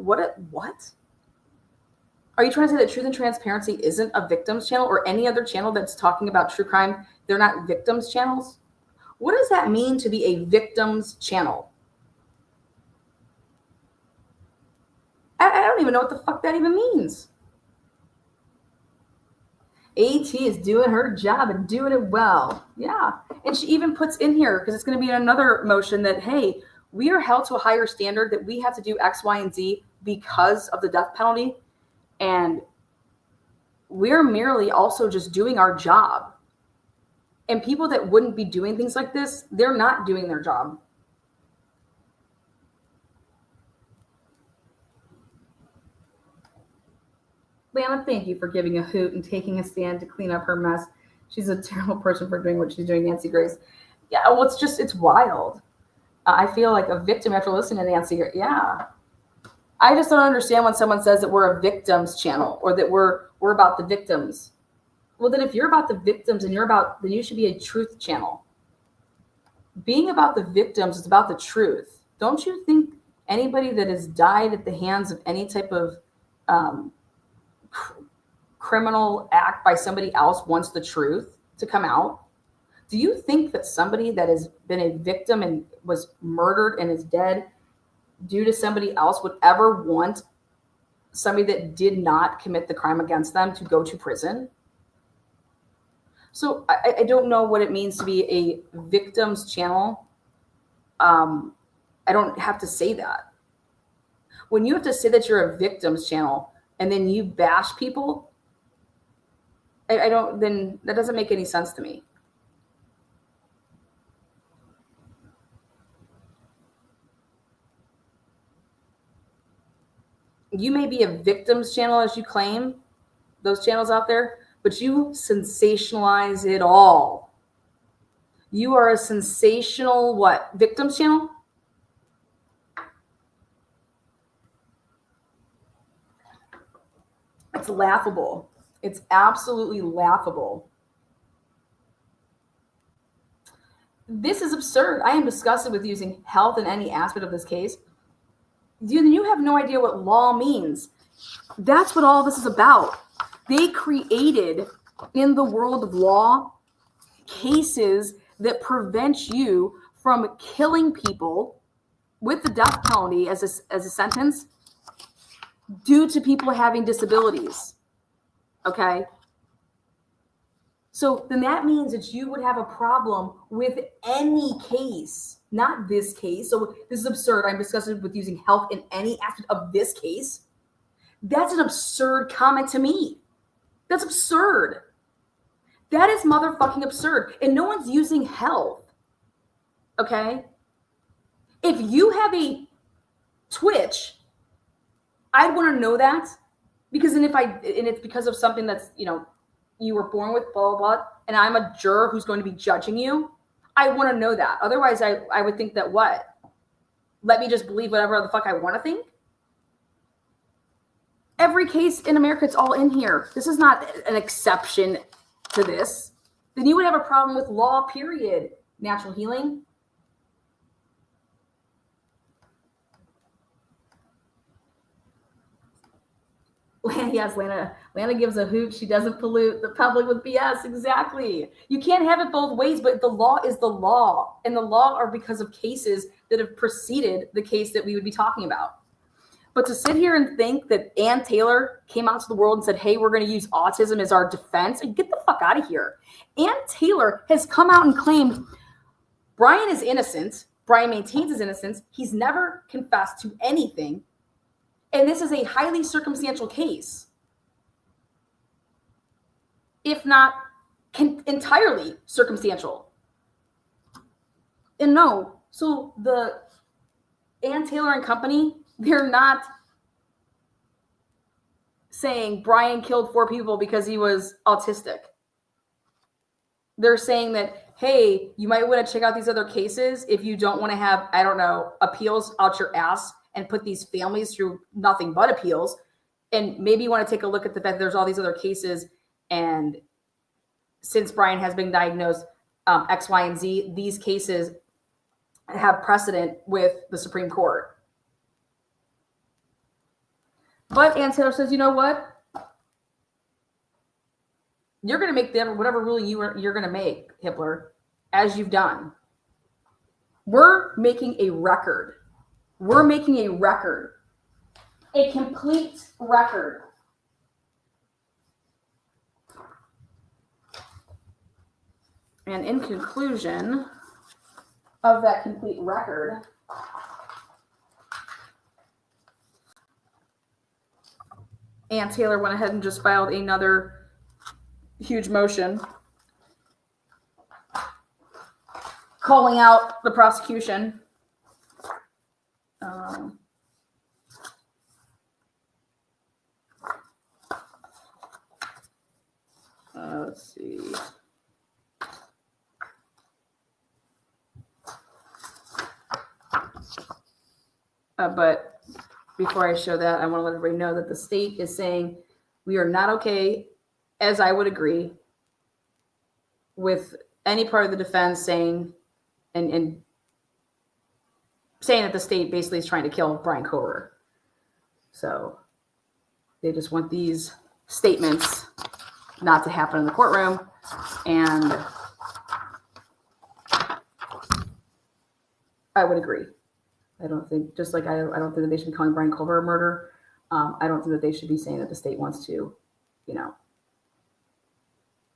Are you trying to say that Truth and Transparency isn't a victims channel, or any other channel that's talking about true crime? They're not victims channels? What does that mean to be a victims channel? I don't even know what the fuck that even means. AT is doing her job and doing it well. Yeah. And she even puts in here, because it's going to be another motion, that, hey, we are held to a higher standard, that we have to do X, Y, and Z because of the death penalty. And we're merely also just doing our job. And people that wouldn't be doing things like this, they're not doing their job. Lana, thank you for giving a hoot and taking a stand to clean up her mess. She's a terrible person for doing what she's doing, Nancy Grace. Yeah, well, it's wild. I feel like a victim after listening to Nancy. Yeah. I just don't understand when someone says that we're a victims channel or that we're about the victims. Well, then if you're about the victims and then you should be a truth channel. Being about the victims is about the truth. Don't you think anybody that has died at the hands of any type of criminal act by somebody else wants the truth to come out? Do you think that somebody that has been a victim and was murdered and is dead due to somebody else would ever want somebody that did not commit the crime against them to go to prison? So I don't know what it means to be a victims channel. I don't have to say that. When you have to say that you're a victims channel and then you bash people, then that doesn't make any sense to me. You may be a victims channel as you claim, those channels out there, but you sensationalize it all. You are a sensational what? Victims channel? It's laughable. It's absolutely laughable. This is absurd. I am disgusted with using health in any aspect of this case. You have no idea what law means. That's what all this is about. They created in the world of law cases that prevent you from killing people with the death penalty as a sentence due to people having disabilities. Okay? So then that means that you would have a problem with any case, not this case. So this is absurd. I'm disgusted with using health in any aspect of this case. That's an absurd comment to me. That's absurd. That is motherfucking absurd. And no one's using health. Okay? If you have a twitch, I'd want to know that. Because and it's because of something that's, you were born with, blah, blah, blah, and I'm a juror who's going to be judging you, I want to know that. Otherwise, I would think that what? Let me just believe whatever the fuck I want to think? Every case in America, it's all in here. This is not an exception to this. Then you would have a problem with law, period. Natural healing. Yes, Lana gives a hoot. She doesn't pollute the public with BS. Exactly. You can't have it both ways, but the law is the law. And the law are because of cases that have preceded the case that we would be talking about. But to sit here and think that Ann Taylor came out to the world and said, hey, we're going to use autism as our defense, get the fuck out of here. Ann Taylor has come out and claimed Bryan is innocent. Bryan maintains his innocence. He's never confessed to anything. And this is a highly circumstantial case, if not entirely circumstantial. And no, so the Ann Taylor and company, they're not saying Bryan killed 4 people because he was autistic. They're saying that, hey, you might want to check out these other cases if you don't want to have, appeals out your ass and put these families through nothing but appeals. And maybe you want to take a look at the fact that there's all these other cases. And since Bryan has been diagnosed X, Y, and Z, these cases have precedent with the Supreme Court. But Ann Taylor says, you know what? You're going to make whatever ruling you're going to make, Hippler, as you've done. We're making a record. We're making a record. A complete record. And in conclusion of that complete record, Ann Taylor went ahead and just filed another huge motion calling out the prosecution. Let's see. But before I show that, I want to let everybody know that the state is saying we are not okay, as I would agree, with any part of the defense saying and saying that the state basically is trying to kill Bryan Kohberger. So they just want these statements not to happen in the courtroom. And I would agree. I don't think, just like I don't think that they should be calling Bryan Kohberger a murder. I don't think that they should be saying that the state wants to,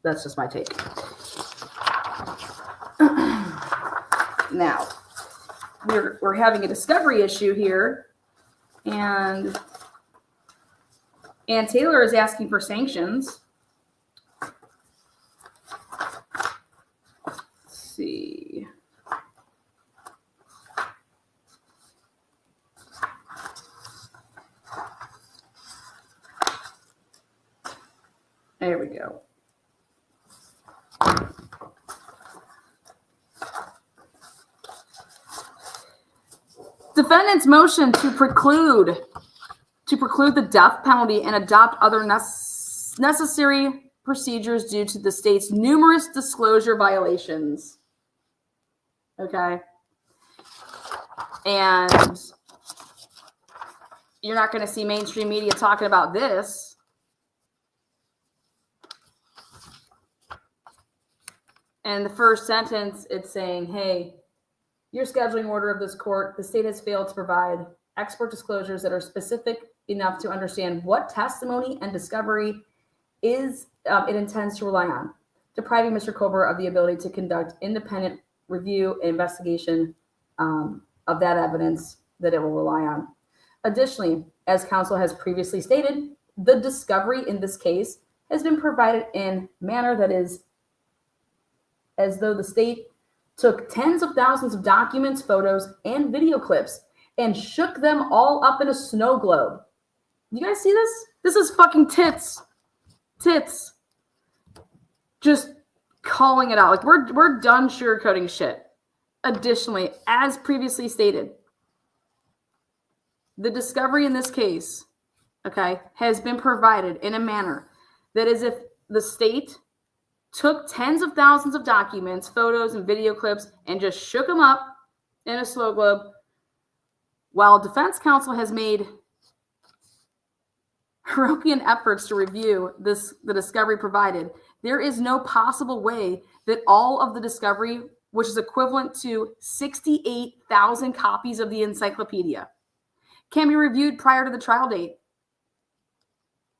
that's just my take. Now, we're having a discovery issue here, and Ann Taylor is asking for sanctions. Let's see. There we go. Defendant's motion to preclude the death penalty and adopt other necessary procedures due to the state's numerous disclosure violations. Okay. And you're not going to see mainstream media talking about this. And the first sentence, it's saying, hey, your scheduling order of this court, the state has failed to provide expert disclosures that are specific enough to understand what testimony and discovery it intends to rely on, depriving Mr. Kohberger of the ability to conduct independent review and investigation of that evidence that it will rely on. Additionally, as counsel has previously stated, the discovery in this case has been provided in a manner that is as though the state took tens of thousands of documents, photos, and video clips and shook them all up in a snow globe. You guys see this? This is fucking tits. Tits. Just calling it out. Like, we're done sugarcoating shit. Additionally, as previously stated, the discovery in this case, okay, has been provided in a manner that is if the state took tens of thousands of documents, photos, and video clips and just shook them up in a snow globe, while defense counsel has made Herculean efforts to review the discovery provided, there is no possible way that all of the discovery, which is equivalent to 68,000 copies of the encyclopedia, can be reviewed prior to the trial date.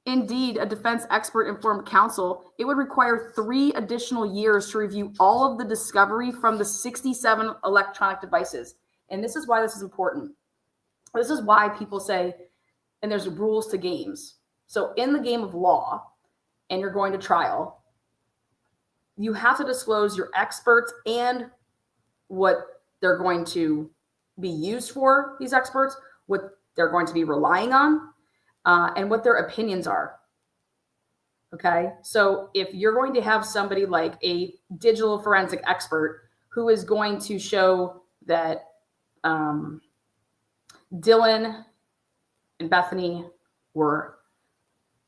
Indeed, a defense expert informed counsel it would require 3 additional years to review all of the discovery from the 67 electronic devices. And this is why this is important. This is why people say, and there's rules to games. So in the game of law, and you're going to trial, you have to disclose your experts and what they're going to be used for, these experts, what they're going to be relying on, and what their opinions are. Okay, so if you're going to have somebody like a digital forensic expert who is going to show that Dylan and Bethany were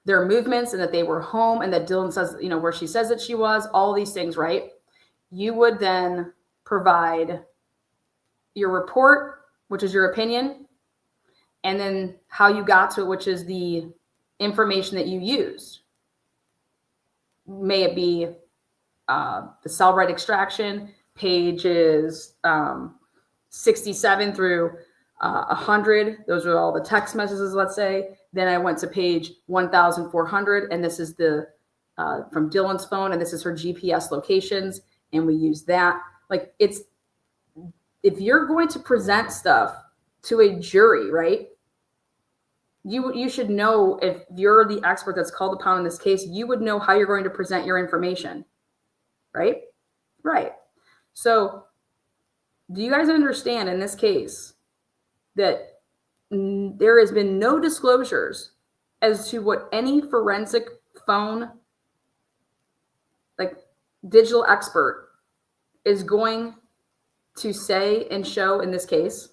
their movements and that they were home and that Dylan says, where she says that she was, all these things, right? You would then provide your report, which is your opinion, and then how you got to it, which is the information that you used. May it be the cell right extraction, pages 67 through 100. Those are all the text messages, let's say. Then I went to page 1,400, and this is the from Dylan's phone, and this is her GPS locations, and we use that. Like, it's, if you're going to present stuff to a jury, right? You should know, if you're the expert that's called upon in this case, you would know how you're going to present your information, right? Right. So do you guys understand in this case that there has been no disclosures as to what any forensic phone, like digital expert, is going to say and show in this case?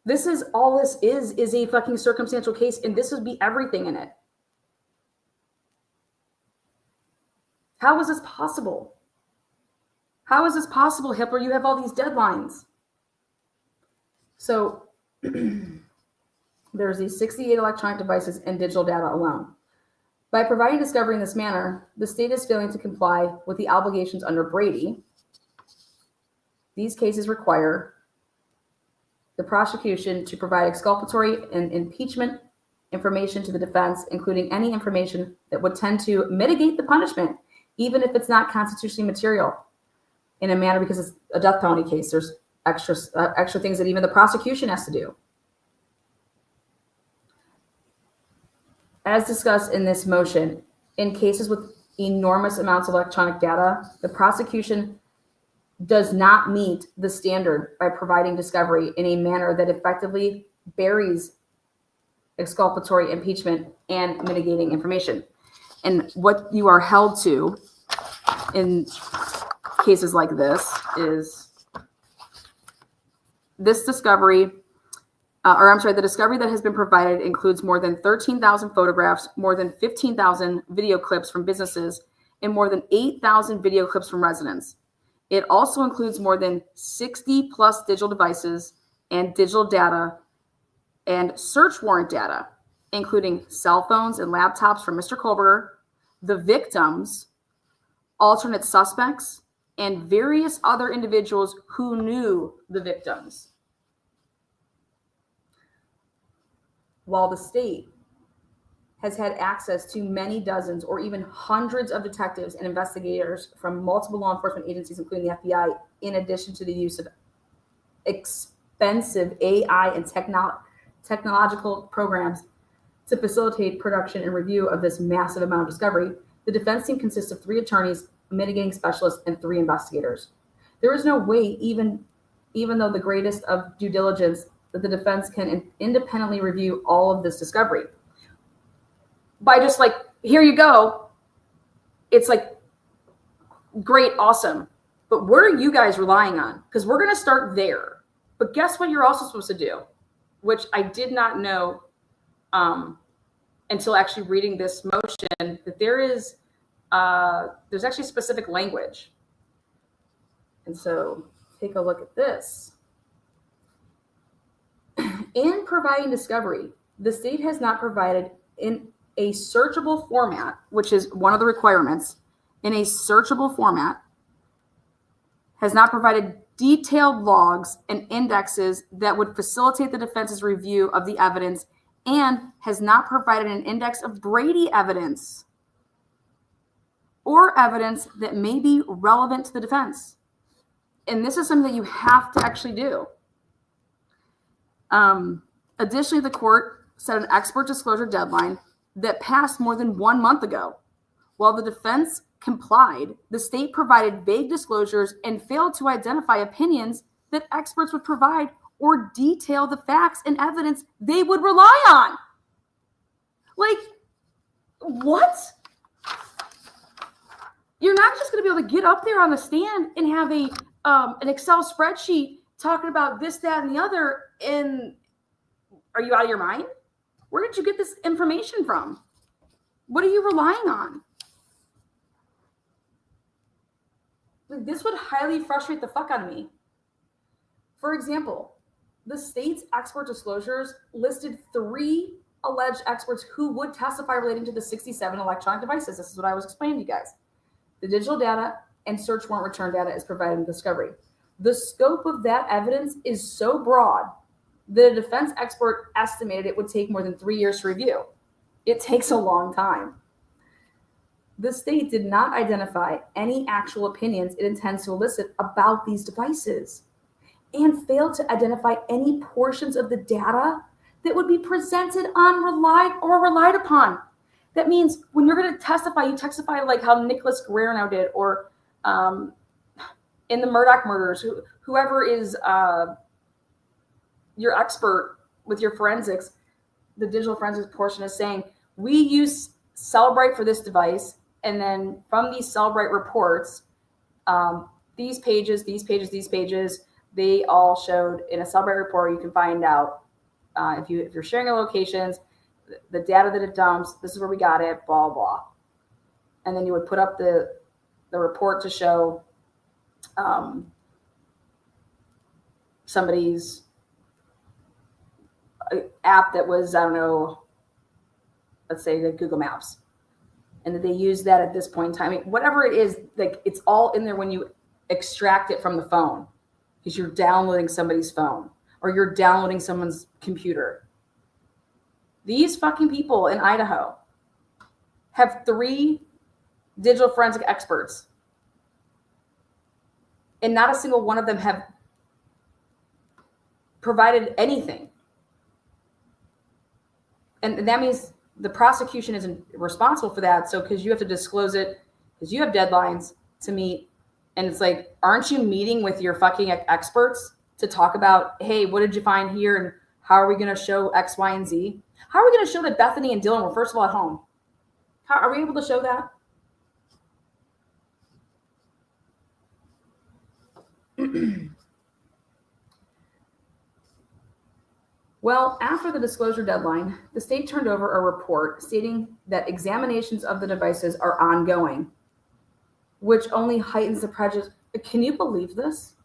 This is all this is a fucking circumstantial case, and this would be everything in it. How is this possible? How is this possible, Hitler? You have all these deadlines. So there's these 68 electronic devices and digital data alone. By providing discovery in this manner, the state is failing to comply with the obligations under Brady. These cases require the prosecution to provide exculpatory and impeachment information to the defense, including any information that would tend to mitigate the punishment, even if it's not constitutionally material, in a manner, because it's a death penalty case. There's extra things that even the prosecution has to do. As discussed in this motion, in cases with enormous amounts of electronic data, the prosecution does not meet the standard by providing discovery in a manner that effectively buries exculpatory, impeachment, and mitigating information. And what you are held to in cases like this is this discovery, the discovery that has been provided includes more than 13,000 photographs, more than 15,000 video clips from businesses, and more than 8,000 video clips from residents. It also includes more than 60 plus digital devices and digital data and search warrant data, including cell phones and laptops from Mr. Kohberger, the victims, alternate suspects, and various other individuals who knew the victims. While the state has had access to many dozens or even hundreds of detectives and investigators from multiple law enforcement agencies, including the FBI, in addition to the use of expensive AI and technological programs to facilitate production and review of this massive amount of discovery, the defense team consists of 3 attorneys, a mitigating specialist, and 3 investigators. There is no way, even though the greatest of due diligence, that the defense can independently review all of this discovery. By just like, here you go, it's like, great, awesome. But what are you guys relying on? Because we're going to start there. But guess what you're also supposed to do, which I did not know until actually reading this motion, that there's actually specific language. And so take a look at this. In providing discovery, the state has not provided in a searchable format, which is one of the requirements, in a searchable format, has not provided detailed logs and indexes that would facilitate the defense's review of the evidence, and has not provided an index of Brady evidence or evidence that may be relevant to the defense. And this is something that you have to actually do. Additionally, the court set an expert disclosure deadline that passed more than 1 month ago. While the defense complied, the state provided vague disclosures and failed to identify opinions that experts would provide or detail the facts and evidence they would rely on. Like, what? You're not just going to be able to get up there on the stand and have an Excel spreadsheet talking about this, that, and the other. And are you out of your mind? Where did you get this information from? What are you relying on? This would highly frustrate the fuck out of me. For example, the state's expert disclosures listed 3 alleged experts who would testify relating to the 67 electronic devices. This is what I was explaining to you guys. The digital data and search warrant return data is provided in discovery. The scope of that evidence is so broad that a defense expert estimated it would take more than 3 years to review. It takes a long time. The state did not identify any actual opinions it intends to elicit about these devices, and failed to identify any portions of the data that would be presented on relied upon. That means when you're going to testify, you testify like how Nicholas Guerrero did, or in the Murdoch murders, whoever is your expert with your forensics, the digital forensics portion is saying, we use Cellbrite for this device, and then from these Cellbrite reports, these pages, they all showed in a celebrate report. You can find out if you're sharing your locations, the data that it dumps. This is where we got it. Blah blah. And then you would put up the report to show somebody's app that was, I don't know, let's say the Google Maps, and that they use that at this point in time. I mean, whatever it is, like it's all in there when you extract it from the phone, because you're downloading somebody's phone or you're downloading someone's computer. These fucking people in Idaho have 3 digital forensic experts, and not a single one of them have provided anything. And that means the prosecution isn't responsible for that. So, because you have to disclose it, because you have deadlines to meet. And it's like, aren't you meeting with your fucking experts to talk about, hey, what did you find here? And how are we going to show X, Y, and Z? How are we going to show that Bethany and Dylan were, first of all, at home? How are we able to show that? Well, after the disclosure deadline, the state turned over a report stating that examinations of the devices are ongoing, which only heightens the prejudice. Can you believe this?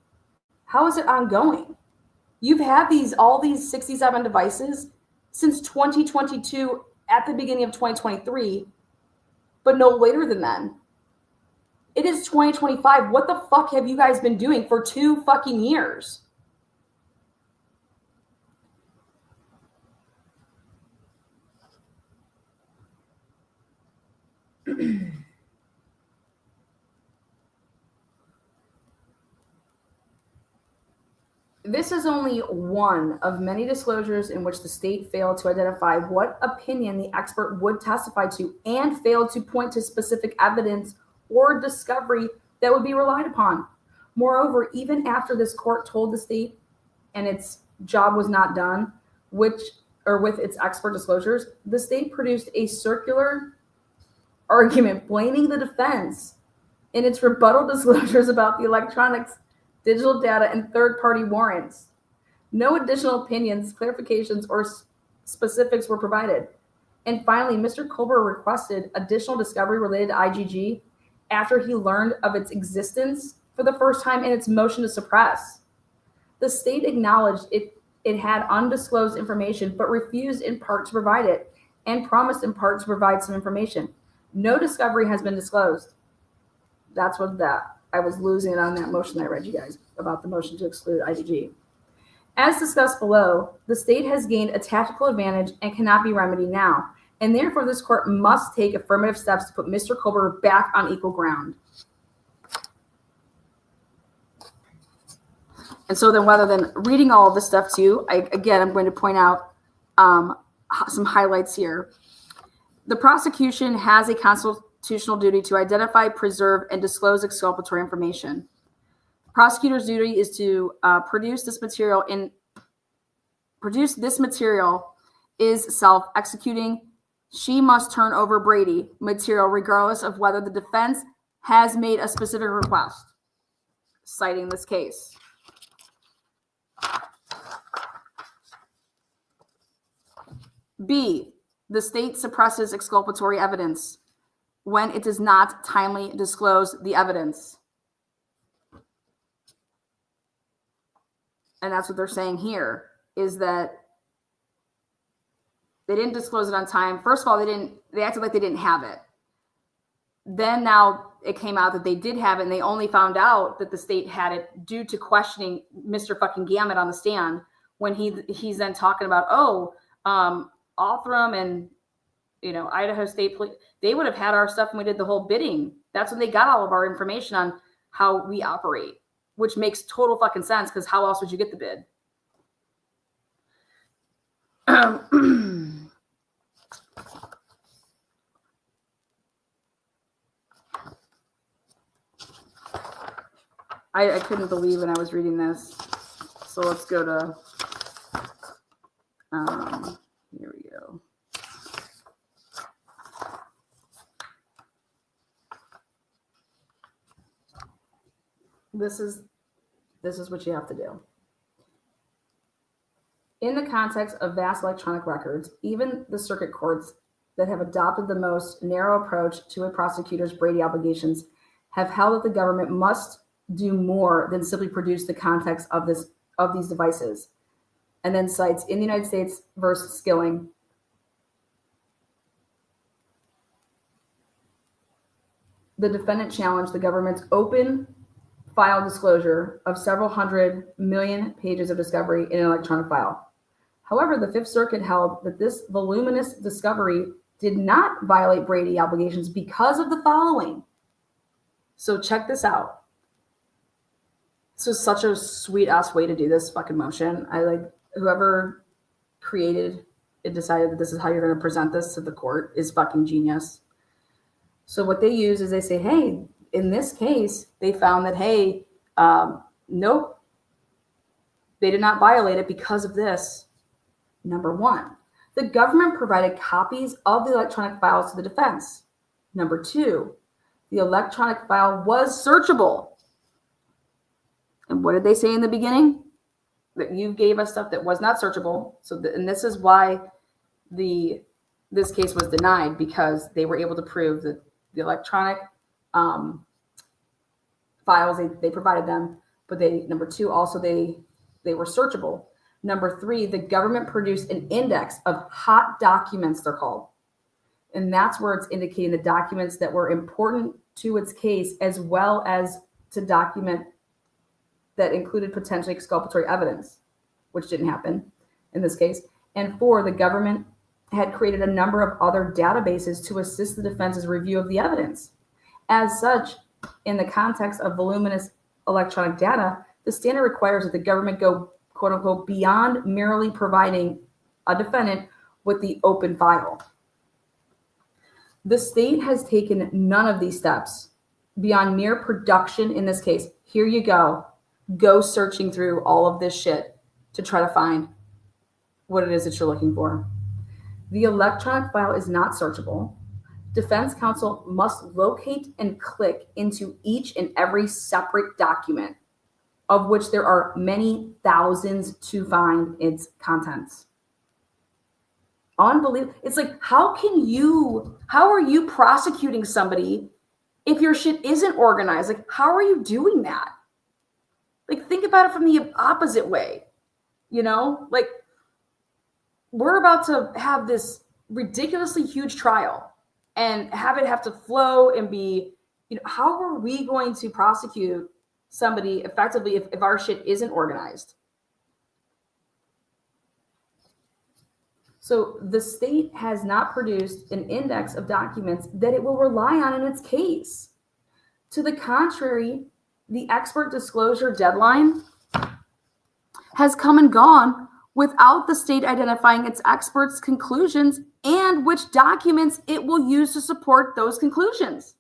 How is it ongoing? You've had all these 67 devices since 2022 at the beginning of 2023, but no later than then. It is 2025. What the fuck have you guys been doing for 2 fucking years? This is only one of many disclosures in which the state failed to identify what opinion the expert would testify to and failed to point to specific evidence or discovery that would be relied upon. Moreover, even after this court told the state and its job was not done, with its expert disclosures, the state produced a circular argument blaming the defense in its rebuttal disclosures about the electronics, digital data, and third-party warrants. No additional opinions, clarifications, or specifics were provided. And finally, Mr. Kohberger requested additional discovery related to IGG after he learned of its existence for the first time in its motion to suppress. The state acknowledged it had undisclosed information, but refused in part to provide it and promised in part to provide some information. No discovery has been disclosed. That's what I was losing it on that motion I read you guys about the motion to exclude IGG. As discussed below, the state has gained a tactical advantage and cannot be remedied now, and therefore this court must take affirmative steps to put Mr. Kohberger back on equal ground. And so then, rather than reading all of this stuff to you, I'm going to point out some highlights here. The prosecution has a constitutional duty to identify, preserve, and disclose exculpatory information. Prosecutor's duty is to produce this material is self-executing. She must turn over Brady material regardless of whether the defense has made a specific request, citing this case. B, the state suppresses exculpatory evidence when it does not timely disclose the evidence. And that's what they're saying here, is that they didn't disclose it on time. First of all, they acted like they didn't have it. Then now it came out that they did have it, and they only found out that the state had it due to questioning Mr. fucking Gamet on the stand when he's then talking about, Autism and Idaho State Police, they would have had our stuff when we did the whole bidding. That's when they got all of our information on how we operate, which makes total fucking sense, because how else would you get the bid? I couldn't believe when I was reading this. So let's go to, here we go. This is this is what you have to do. In the context of vast electronic records, even the circuit courts that have adopted the most narrow approach to a prosecutor's Brady obligations have held that the government must do more than simply produce the context of these devices. And then cites in the United States versus Skilling, the defendant challenged the government's open file disclosure of several 100 million pages of discovery in an electronic file. However, the Fifth Circuit held that this voluminous discovery did not violate Brady obligations because of the following. So check this out. This was such a sweet ass way to do this fucking motion. Whoever created it decided that this is how you're going to present this to the court is fucking genius. So what they use is they say, hey, in this case, they found that, hey, nope, they did not violate it because of this. Number one, the government provided copies of the electronic files to the defense. Number two, the electronic file was searchable. And what did they say in the beginning? That you gave us stuff that was not searchable. And this is why this case was denied, because they were able to prove that the electronic files, they provided them, but number two, also they were searchable. Number three, the government produced an index of hot documents, they're called. And that's where it's indicating the documents that were important to its case, as well as to document that included potentially exculpatory evidence, which didn't happen in this case. And four, the government had created a number of other databases to assist the defense's review of the evidence. As such, in the context of voluminous electronic data, the standard requires that the government go, quote unquote, beyond merely providing a defendant with the open file. The state has taken none of these steps beyond mere production in this case. Here you go searching through all of this shit to try to find what it is that you're looking for. The electronic file is not searchable. Defense counsel must locate and click into each and every separate document, of which there are many thousands, to find its contents. Unbelievable. It's like, how are you prosecuting somebody if your shit isn't organized? Like, how are you doing that? Like, think about it from the opposite way. Like, we're about to have this ridiculously huge trial and have to flow and be, how are we going to prosecute somebody effectively if our shit isn't organized? So the state has not produced an index of documents that it will rely on in its case. To the contrary, the expert disclosure deadline has come and gone without the state identifying its experts' conclusions and which documents it will use to support those conclusions.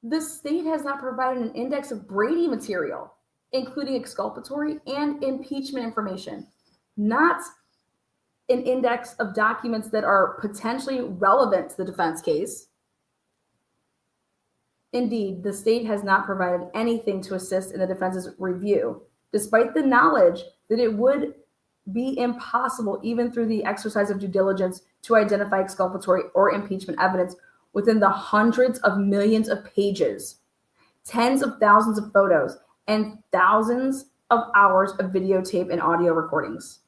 The state has not provided an index of Brady material, including exculpatory and impeachment information, not an index of documents that are potentially relevant to the defense case. Indeed, the state has not provided anything to assist in the defense's review, despite the knowledge that it would be impossible, even through the exercise of due diligence, to identify exculpatory or impeachment evidence within the hundreds of millions of pages, tens of thousands of photos, and thousands of hours of videotape and audio recordings.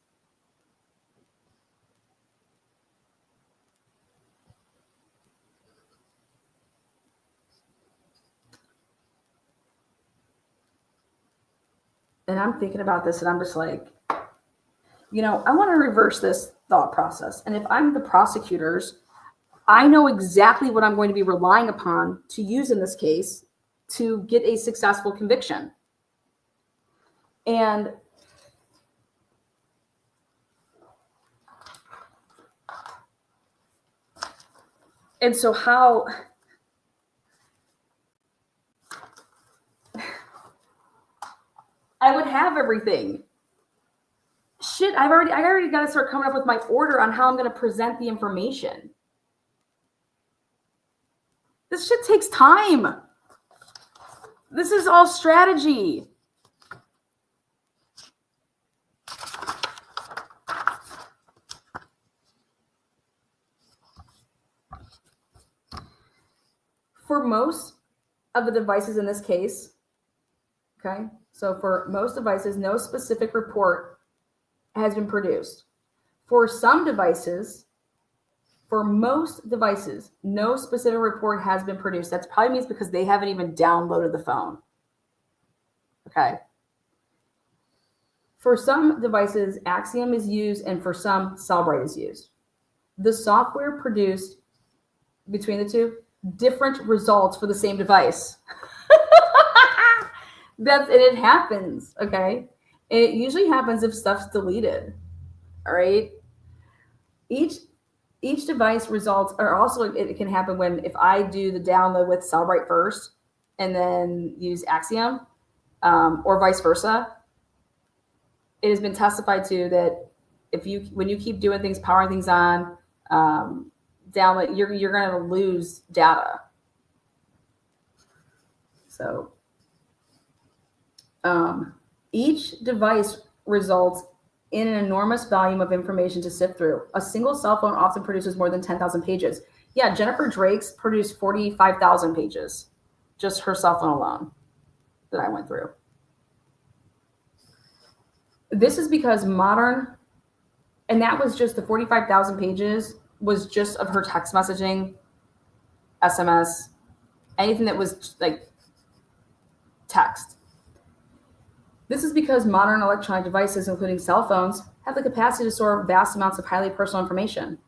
And I'm thinking about this and I'm just like, I want to reverse this thought process. And if I'm the prosecutors, I know exactly what I'm going to be relying upon to use in this case to get a successful conviction. And so how I would have everything. Shit, I already got to start coming up with my order on how I'm going to present the information. This shit takes time. This is all strategy. For most of the devices in this case, okay, so for most devices, no specific report has been produced. For some devices, for most devices, no specific report has been produced. That probably means because they haven't even downloaded the phone. Okay. For some devices, Axiom is used, and for some, Cellbrite is used. The software produced between the two different results for the same device. And it happens, okay? It usually happens if stuff's deleted, all right? Each device results are also, it can happen when if I do the download with Cellbrite first and then use Axiom, or vice versa. It has been testified to that when you keep doing things, powering things on, download, you're going to lose data. So each device results in an enormous volume of information to sift through. A single cell phone often produces more than 10,000 pages. Yeah, Jennifer Drake's produced 45,000 pages, just her cell phone alone that I went through. This is because modern, and that was just the 45,000 pages was just of her text messaging, SMS, anything that was like text. This is because modern electronic devices, including cell phones, have the capacity to store vast amounts of highly personal information.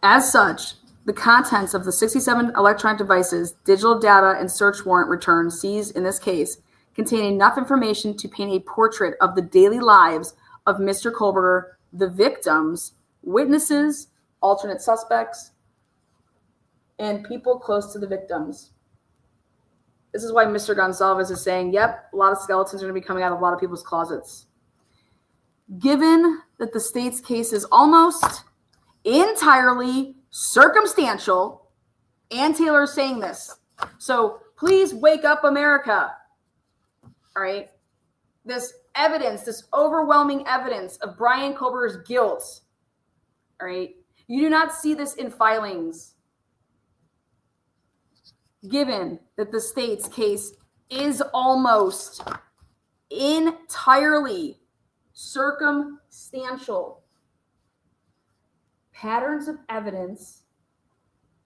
As such, the contents of the 67 electronic devices, digital data, and search warrant returns seized in this case contain enough information to paint a portrait of the daily lives of Mr. Kohberger, the victims, witnesses, alternate suspects, and people close to the victims. This is why Mr. Gonsalves is saying, yep, a lot of skeletons are going to be coming out of a lot of people's closets. Given that the state's case is almost entirely circumstantial, and Taylor is saying this. So please wake up, America. All right. This evidence, this overwhelming evidence of Bryan Kohberger's guilt. All right. You do not see this in filings. Given that the state's case is almost entirely circumstantial, patterns of evidence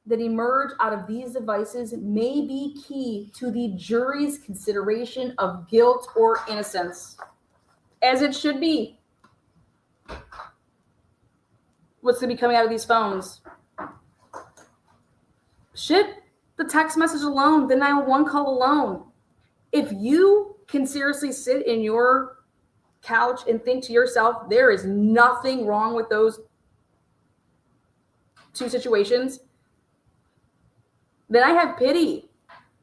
that emerge out of these devices may be key to the jury's consideration of guilt or innocence, as it should be. What's going to be coming out of these phones? Shit, the text message alone, the 911 call alone. If you can seriously sit in your couch and think to yourself, there is nothing wrong with those two situations, then I have pity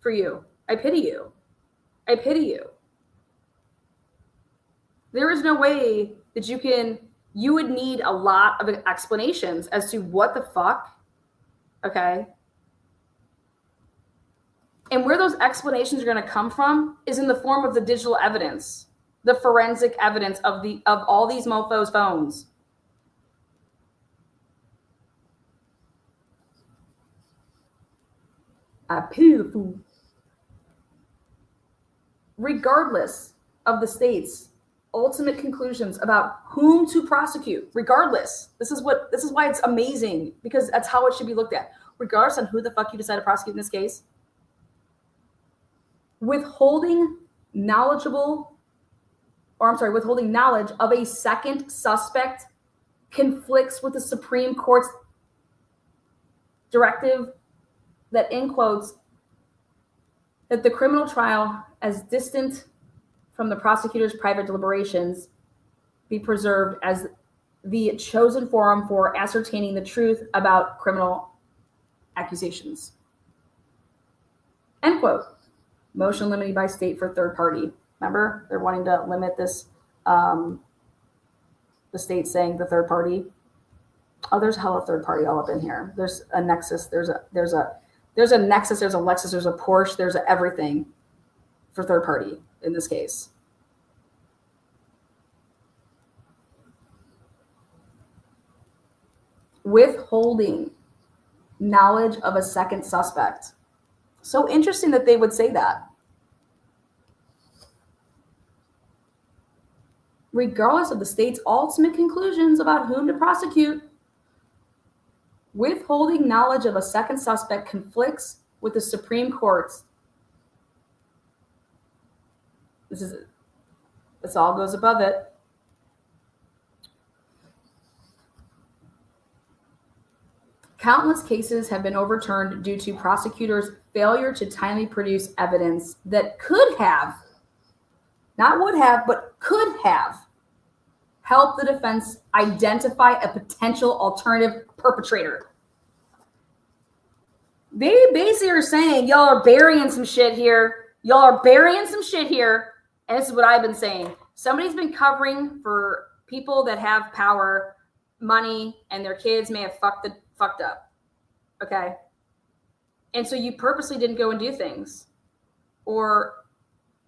for you. I pity you. I pity you. There is no way that you would need a lot of explanations as to what the fuck, okay? And where those explanations are going to come from is in the form of the digital evidence, the forensic evidence of all these mofos' phones. I pity the fool. Regardless of the state's ultimate conclusions about whom to prosecute, regardless, this is why it's amazing, because that's how it should be looked at. Regardless on who the fuck you decide to prosecute in this case, withholding knowledge of a second suspect conflicts with the Supreme Court's directive that, in quotes, that the criminal trial, as distant from the prosecutor's private deliberations, be preserved as the chosen forum for ascertaining the truth about criminal accusations. End quote. Motion limited by state for third party. Remember, they're wanting to limit this the state saying the third party. Oh, there's hella third party all up in here. There's a nexus. There's a nexus. There's a Lexus. There's a Porsche. There's a everything for third party in this case. Withholding knowledge of a second suspect. So interesting that they would say that. Regardless of the state's ultimate conclusions about whom to prosecute, withholding knowledge of a second suspect conflicts with the Supreme Court's. This all goes above it. Countless cases have been overturned due to prosecutors' failure to timely produce evidence that could have, not would have, but could have helped the defense identify a potential alternative perpetrator. They basically are saying, y'all are burying some shit here. Y'all are burying some shit here. And this is what I've been saying. Somebody's been covering for people that have power, money, and their kids may have fucked up. Okay? And so you purposely didn't go and do things. Or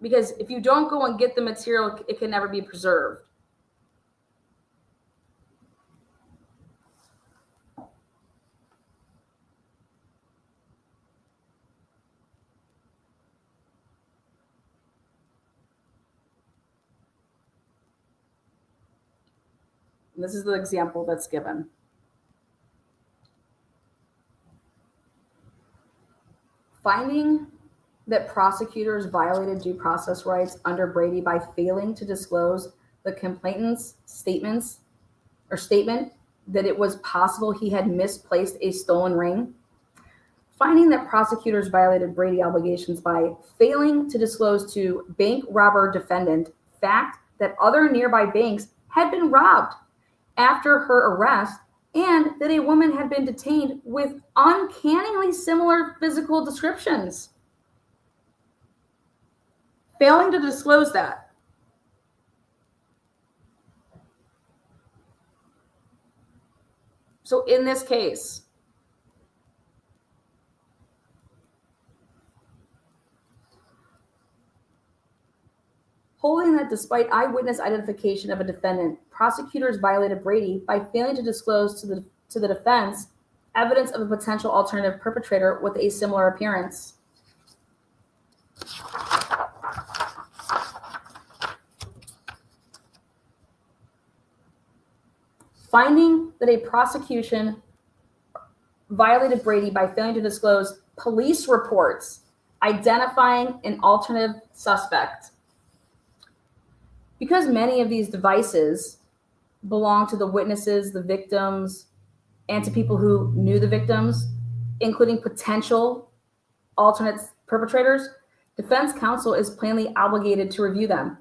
because if you don't go and get the material, it can never be preserved. And this is the example that's given. Finding that prosecutors violated due process rights under Brady by failing to disclose the complainant's statement that it was possible he had misplaced a stolen ring. Finding that prosecutors violated Brady obligations by failing to disclose to bank robber defendant fact that other nearby banks had been robbed after her arrest, and that a woman had been detained with uncannily similar physical descriptions. Failing to disclose that. So in this case, holding that despite eyewitness identification of a defendant, prosecutors violated Brady by failing to disclose to the defense evidence of a potential alternative perpetrator with a similar appearance. Finding that a prosecution violated Brady by failing to disclose police reports identifying an alternative suspect. Because many of these devices belong to the witnesses, the victims, and to people who knew the victims, including potential alternate perpetrators, defense counsel is plainly obligated to review them.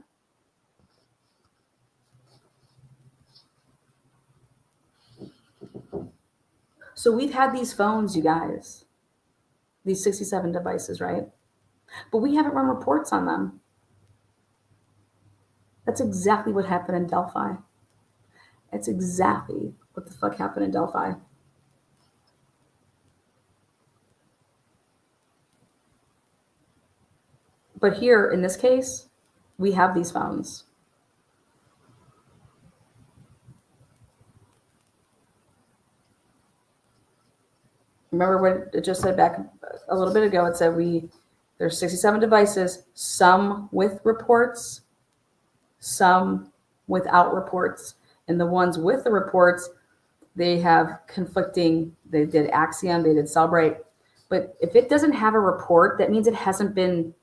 So we've had these phones, you guys, these 67 devices, right? But we haven't run reports on them. That's exactly what happened in Delphi. That's exactly what the fuck happened in Delphi. But here, in this case, we have these phones. Remember what it just said back a little bit ago? It said there's 67 devices, some with reports, some without reports. And the ones with the reports, they have conflicting, they did Axiom, they did Celebrate. But if it doesn't have a report, that means it hasn't been,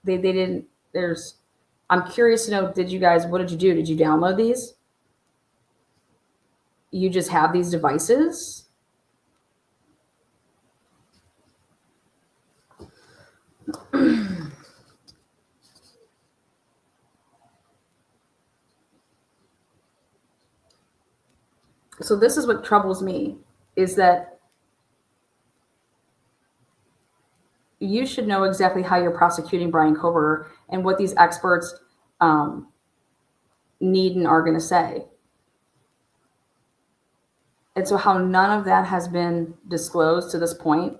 they didn't, I'm curious to know, what did you do? Did you download these? You just have these devices? So this is what troubles me, is that you should know exactly how you're prosecuting Bryan Kohberger and what these experts need and are going to say. And so how none of that has been disclosed to this point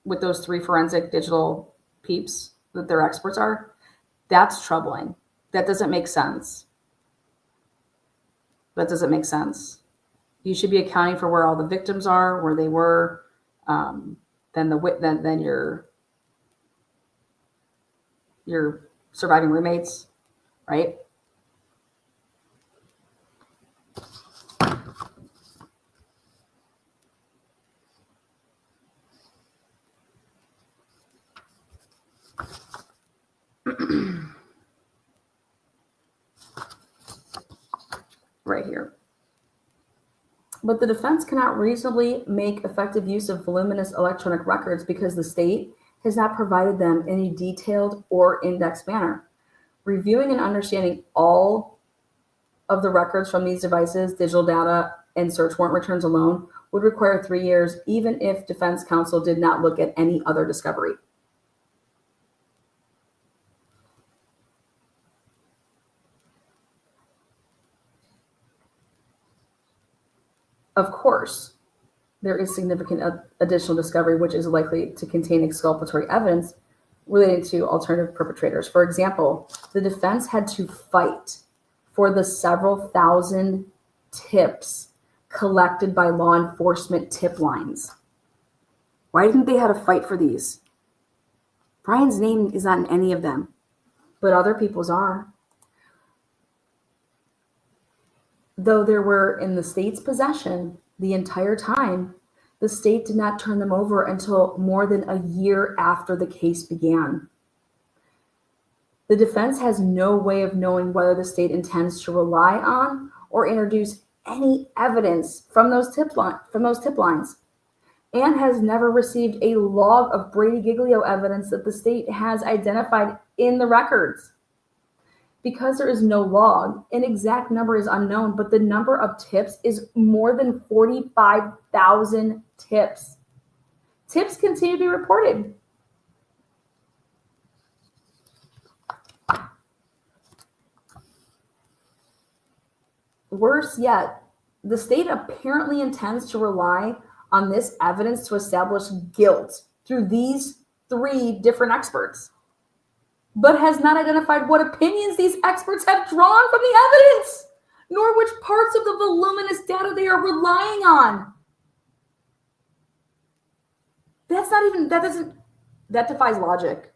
with those 3 forensic digital peeps that their experts are, that's troubling. That doesn't make sense. That doesn't make sense. You should be accounting for where all the victims are, where they were, then your surviving roommates, right? Right here. But the defense cannot reasonably make effective use of voluminous electronic records because the state has not provided them in a detailed or indexed manner. Reviewing and understanding all of the records from these devices, digital data, and search warrant returns alone would require 3 years, even if defense counsel did not look at any other discovery. Of course, there is significant additional discovery which is likely to contain exculpatory evidence related to alternative perpetrators. For example, the defense had to fight for the several thousand tips collected by law enforcement tip lines. Why didn't they have to fight for these? Bryan's name is not in any of them, but other people's are. Though they were in the state's possession the entire time, the state did not turn them over until more than a year after the case began. The defense has no way of knowing whether the state intends to rely on or introduce any evidence from those tip lines, and has never received a log of Brady Giglio evidence that the state has identified in the records. Because there is no log, an exact number is unknown, but the number of tips is more than 45,000 tips. Tips continue to be reported. Worse yet, the state apparently intends to rely on this evidence to establish guilt through these 3 different experts, but has not identified what opinions these experts have drawn from the evidence, nor which parts of the voluminous data they are relying on. That defies logic.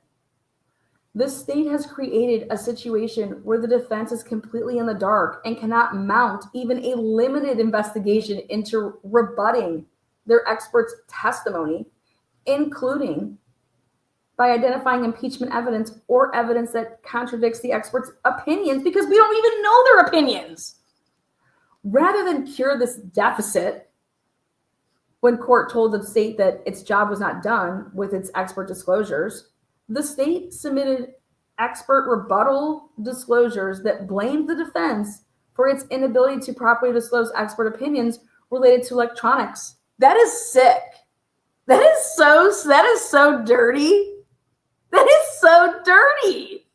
The state has created a situation where the defense is completely in the dark and cannot mount even a limited investigation into rebutting their experts' testimony, including by identifying impeachment evidence or evidence that contradicts the experts' opinions, because we don't even know their opinions. Rather than cure this deficit, when court told the state that its job was not done with its expert disclosures, the state submitted expert rebuttal disclosures that blamed the defense for its inability to properly disclose expert opinions related to electronics. That is sick. That is so dirty. That is so dirty.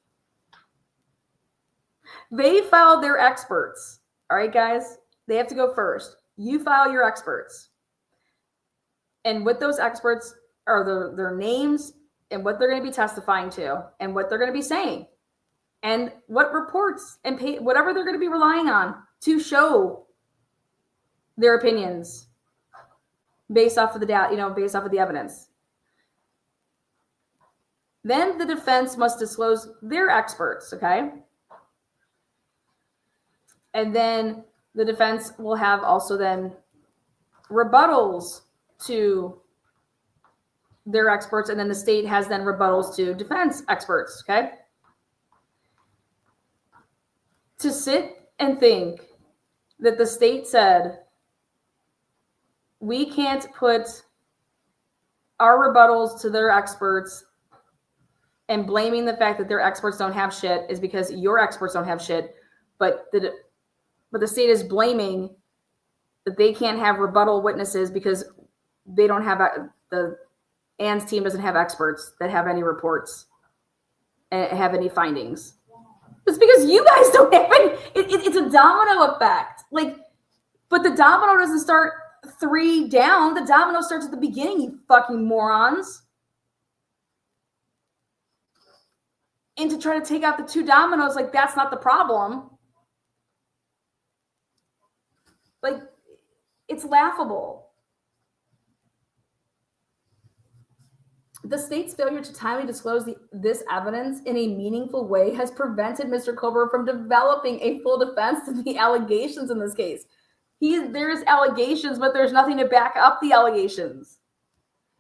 They filed their experts. All right, guys, they have to go first. You file your experts. And with those experts are their names and what they're going to be testifying to and what they're going to be saying and what reports and whatever they're going to be relying on to show their opinions based off of the data, based off of the evidence. Then the defense must disclose their experts, okay? And then the defense will have also then rebuttals to their experts, and then the state has then rebuttals to defense experts, okay? To sit and think that the state said, we can't put our rebuttals to their experts and blaming the fact that their experts don't have shit is because your experts don't have shit, but the state is blaming that they can't have rebuttal witnesses because they don't have Ann's team doesn't have experts that have any reports and have any findings. It's because you guys don't have any. It's a domino effect. But the domino doesn't start 3 down. The domino starts at the beginning, you fucking morons. And to try to take out the 2 dominoes, like, that's not the problem. Like, it's laughable. The state's failure to timely disclose this evidence in a meaningful way has prevented Mr. Kohberger from developing a full defense to the allegations in this case. There's allegations, but there's nothing to back up the allegations.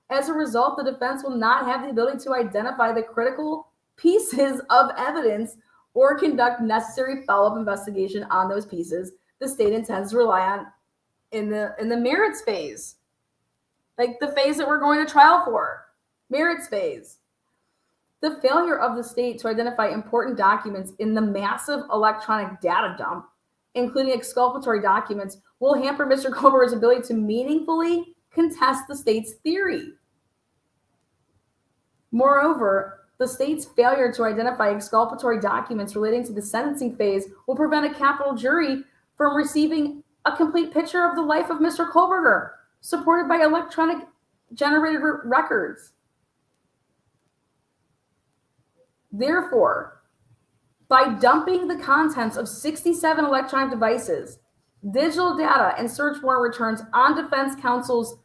As a result, the defense will not have the ability to identify the critical pieces of evidence or conduct necessary follow-up investigation on those pieces the state intends to rely on in the merits phase, like the phase that we're going to trial for. Merits phase. The failure of the state to identify important documents in the massive electronic data dump, including exculpatory documents, will hamper Mr. Kohberger's ability to meaningfully contest the state's theory. Moreover, the state's failure to identify exculpatory documents relating to the sentencing phase will prevent a capital jury from receiving a complete picture of the life of Mr. Kohberger, supported by electronic generated records. Therefore, by dumping the contents of 67 electronic devices, digital data, and search warrant returns on defense counsel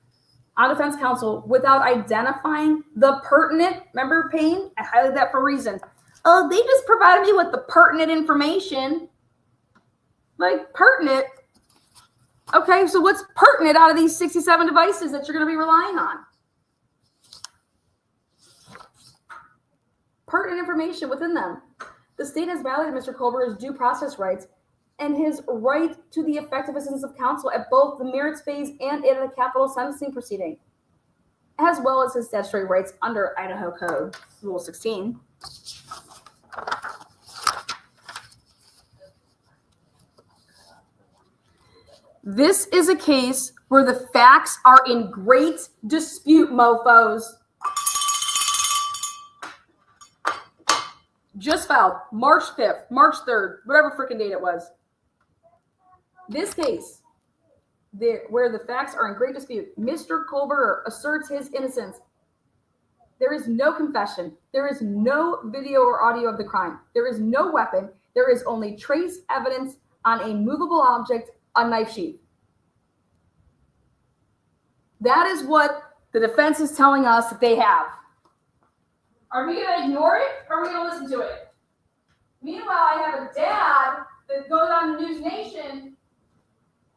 without identifying the pertinent, remember, Payne? I highlighted that for a reason. Oh, they just provided me with the pertinent information. Like, pertinent? Okay, so what's pertinent out of these 67 devices that you're going to be relying on? Pertinent information within them. The state has violated Mr. Kohberger's due process rights and his right to the effective assistance of counsel at both the merits phase and in the capital sentencing proceeding, as well as his statutory rights under Idaho Code Rule 16. This is a case where the facts are in great dispute, mofos. Just filed March 5th, March 3rd, whatever freaking date it was. This case, where the facts are in great dispute, Mr. Kohberger asserts his innocence. There is no confession. There is no video or audio of the crime. There is no weapon. There is only trace evidence on a movable object, a knife sheath. That is what the defense is telling us that they have. Are we going to ignore it, or are we going to listen to it? Meanwhile, I have a dad that goes on the News Nation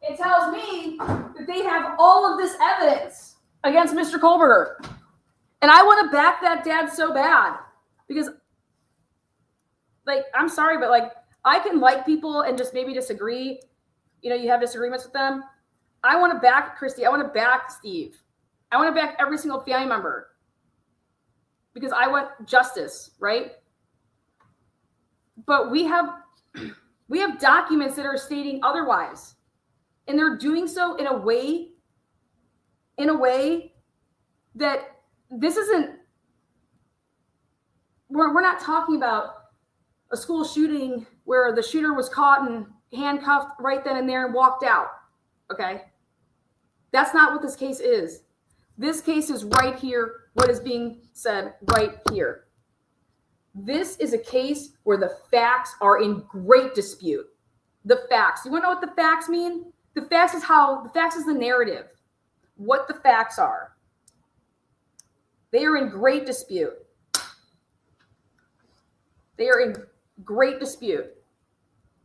and tells me that they have all of this evidence against Mr. Kohberger. And I want to back that dad so bad because, like, I'm sorry, but, like, I can like people and just maybe disagree. You know, you have disagreements with them. I want to back Christy. I want to back Steve. I want to back every single family member because I want justice, right? But we have documents that are stating otherwise, and they're doing so in a way that this isn't. We're not talking about a school shooting where the shooter was caught and handcuffed right then and there and walked out. Okay, that's not what this case is. This case is right here. What is being said right here. This is a case where the facts are in great dispute. The facts. You want to know what the facts mean? The facts is the narrative. What the facts are. They are in great dispute. They are in great dispute.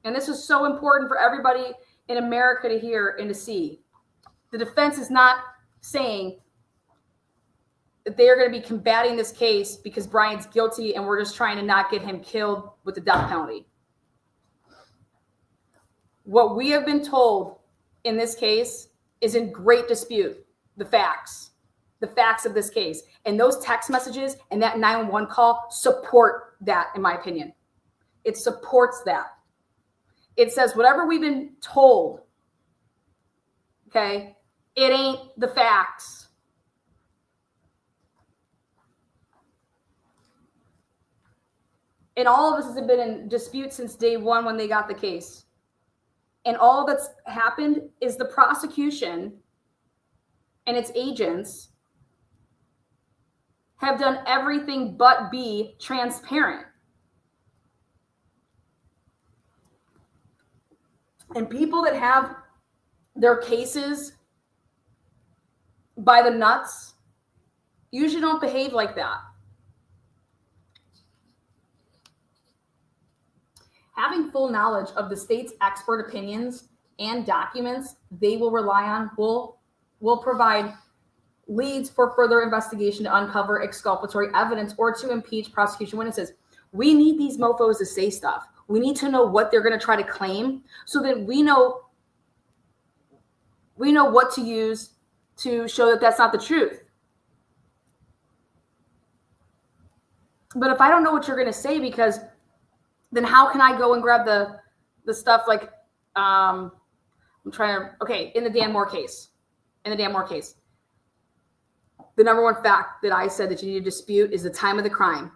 And this is so important for everybody in America to hear and to see. The defense is not saying that they are going to be combating this case because Bryan's guilty and we're just trying to not get him killed with the death penalty. What we have been told in this case is in great dispute. The facts of this case. And those text messages and that 911 call support that, in my opinion. It supports that. It says whatever we've been told, okay, it ain't the facts. And all of this has been in dispute since day one when they got the case. And all that's happened is the prosecution and its agents have done everything but be transparent. And people that have their cases by the nuts usually don't behave like that. Having full knowledge of the state's expert opinions and documents they will rely on will provide leads for further investigation to uncover exculpatory evidence or to impeach prosecution witnesses. We need these mofos to say stuff. We need to know what they're going to try to claim so that we know what to use to show that that's not the truth. But if I don't know what you're going to say, because then how can I go and grab the stuff like, in the Dan Moore case, the number one fact that I said that you need to dispute is the time of the crime.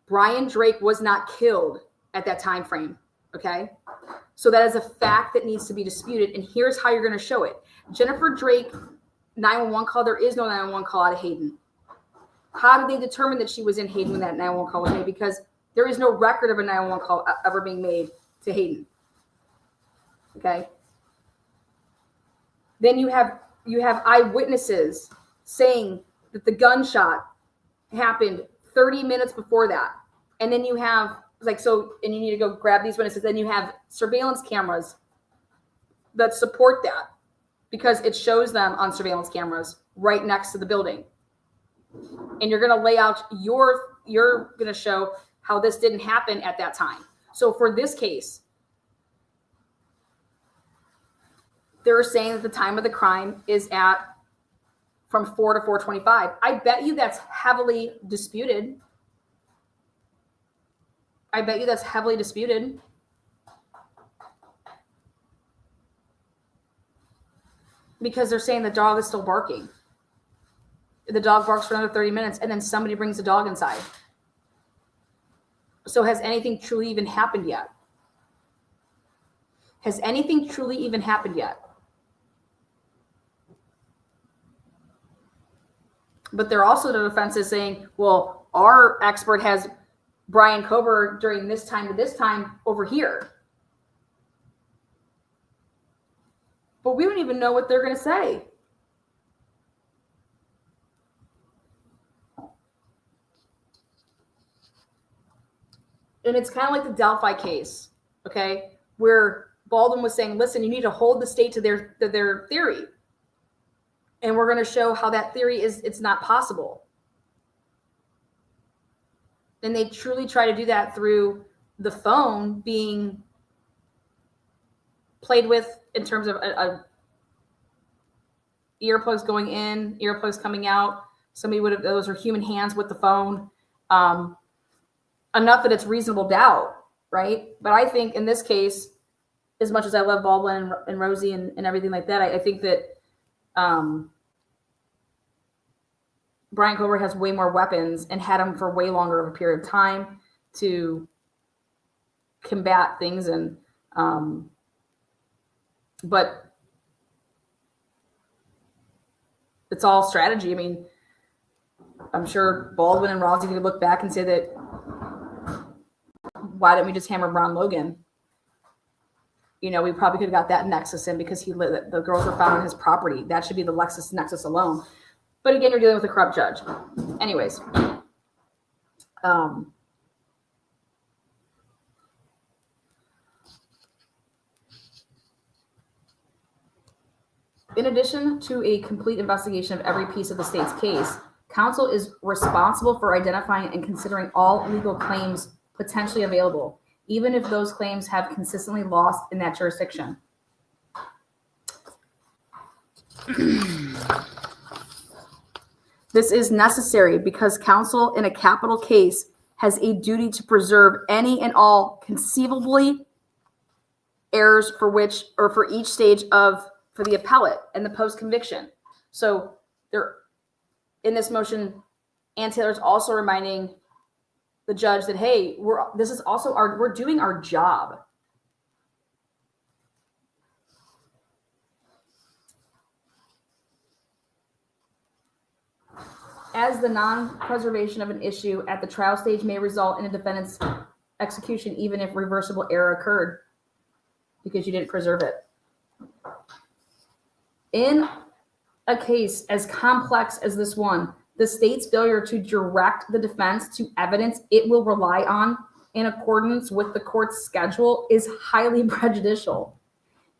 Brian Drake was not killed at that time frame, okay? So that is a fact that needs to be disputed, and here's how you're going to show it. Jennifer Drake 911 call, there is no 911 call out of Hayden. How did they determine that she was in Hayden when that 911 call was made? Because there is no record of a 911 call ever being made to Hayden, okay? Then you have eyewitnesses saying that the gunshot happened 30 minutes before that. And then you have and you need to go grab these witnesses. Then you have surveillance cameras that support that because it shows them on surveillance cameras right next to the building. And you're going to lay out you're going to show how this didn't happen at that time. So for this case, they're saying that the time of the crime is from 4 to 4:25. I bet you that's heavily disputed. Because they're saying the dog is still barking. The dog barks for another 30 minutes, and then somebody brings the dog inside. So has anything truly even happened yet? But they're also, the defense is saying, well, our expert has Bryan Kohberger during this time to this time over here. But we don't even know what they're going to say. And it's kind of like the Delphi case, okay, where Baldwin was saying, listen, you need to hold the state to their theory. And we're going to show how that theory it's not possible. And they truly try to do that through the phone being played with in terms of earplugs going in, earplugs coming out. Those are human hands with the phone. Enough that it's reasonable doubt, right? But I think in this case, as much as I love Baldwin and Rosie and everything like that, I think that Bryan Kohberger has way more weapons and had them for way longer of a period of time to combat things. And but it's all strategy. I mean, I'm sure Baldwin and Rosie could look back and say that, why didn't we just hammer Brown Logan? We probably could have got that nexus in because the girls were found on his property. That should be the Lexus nexus alone. But again, you're dealing with a corrupt judge. Anyways. In addition to a complete investigation of every piece of the state's case, counsel is responsible for identifying and considering all legal claims potentially available, even if those claims have consistently lost in that jurisdiction. This is necessary because counsel in a capital case has a duty to preserve any and all conceivably errors for each stage for the appellate and the post-conviction. So there, in this motion, Ann Taylor's also reminding the judge that, hey, we're doing our job. as the non-preservation of an issue at the trial stage may result in a defendant's execution even if reversible error occurred because you didn't preserve it. In a case as complex as this one, the state's failure to direct the defense to evidence it will rely on in accordance with the court's schedule is highly prejudicial.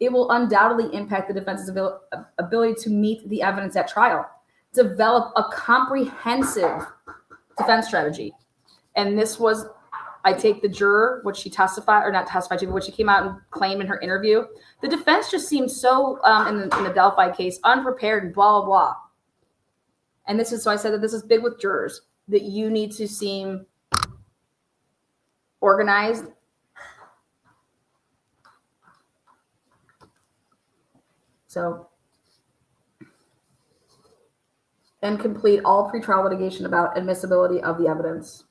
It will undoubtedly impact the defense's ability to meet the evidence at trial, develop a comprehensive defense strategy. And this was, I take the juror, what she testified, or not testified to, but what she came out and claimed in her interview. The defense just seemed so, in the Delphi case, unprepared and blah, blah, blah. And this is, so I said that this is big with jurors, that you need to seem organized. So, and complete all pretrial litigation about admissibility of the evidence.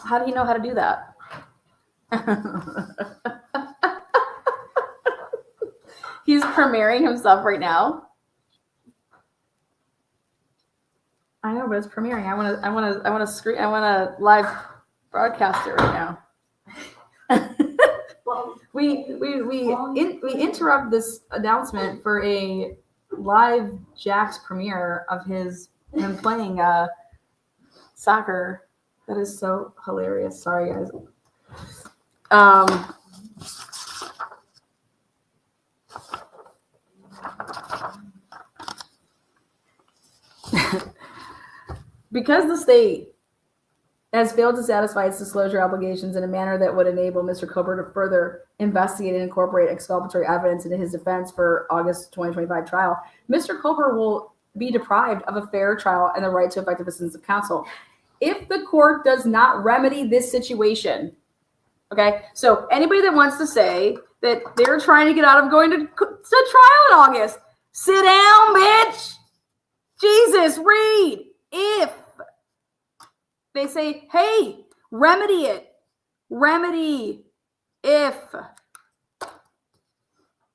How do you know how to do that? He's premiering himself right now. I know, but it's premiering. I want to live broadcast it right now. we interrupt this announcement for a live Jack's premiere of him playing soccer. That is so hilarious. Sorry, guys. Because the state has failed to satisfy its disclosure obligations in a manner that would enable Mr. Kohberger to further investigate and incorporate exculpatory evidence into his defense for August 2025 trial, Mr. Kohberger will be deprived of a fair trial and the right to effective assistance of counsel if the court does not remedy this situation. Okay, so anybody that wants to say that they're trying to get out of going to trial in August, sit down, bitch. Jesus, read. If they say, hey, remedy it. Remedy if.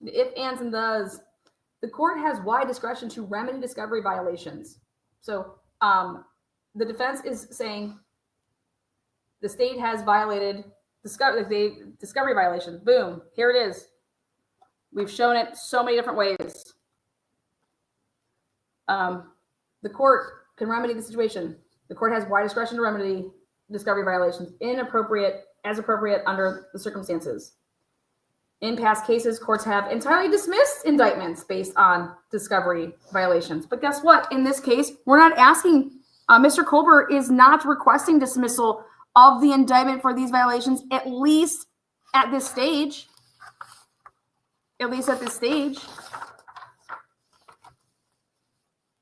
The if, ands, and does. The court has wide discretion to remedy discovery violations. So the defense is saying the state has violated discovery violations. Boom, here it is. We've shown it so many different ways. The court can remedy the situation. The court has wide discretion to remedy discovery violations as appropriate under the circumstances. In past cases, courts have entirely dismissed indictments based on discovery violations. But guess what? In this case, we're not asking, Mr. Kohberger is not requesting dismissal of the indictment for these violations, at least at this stage. At least at this stage.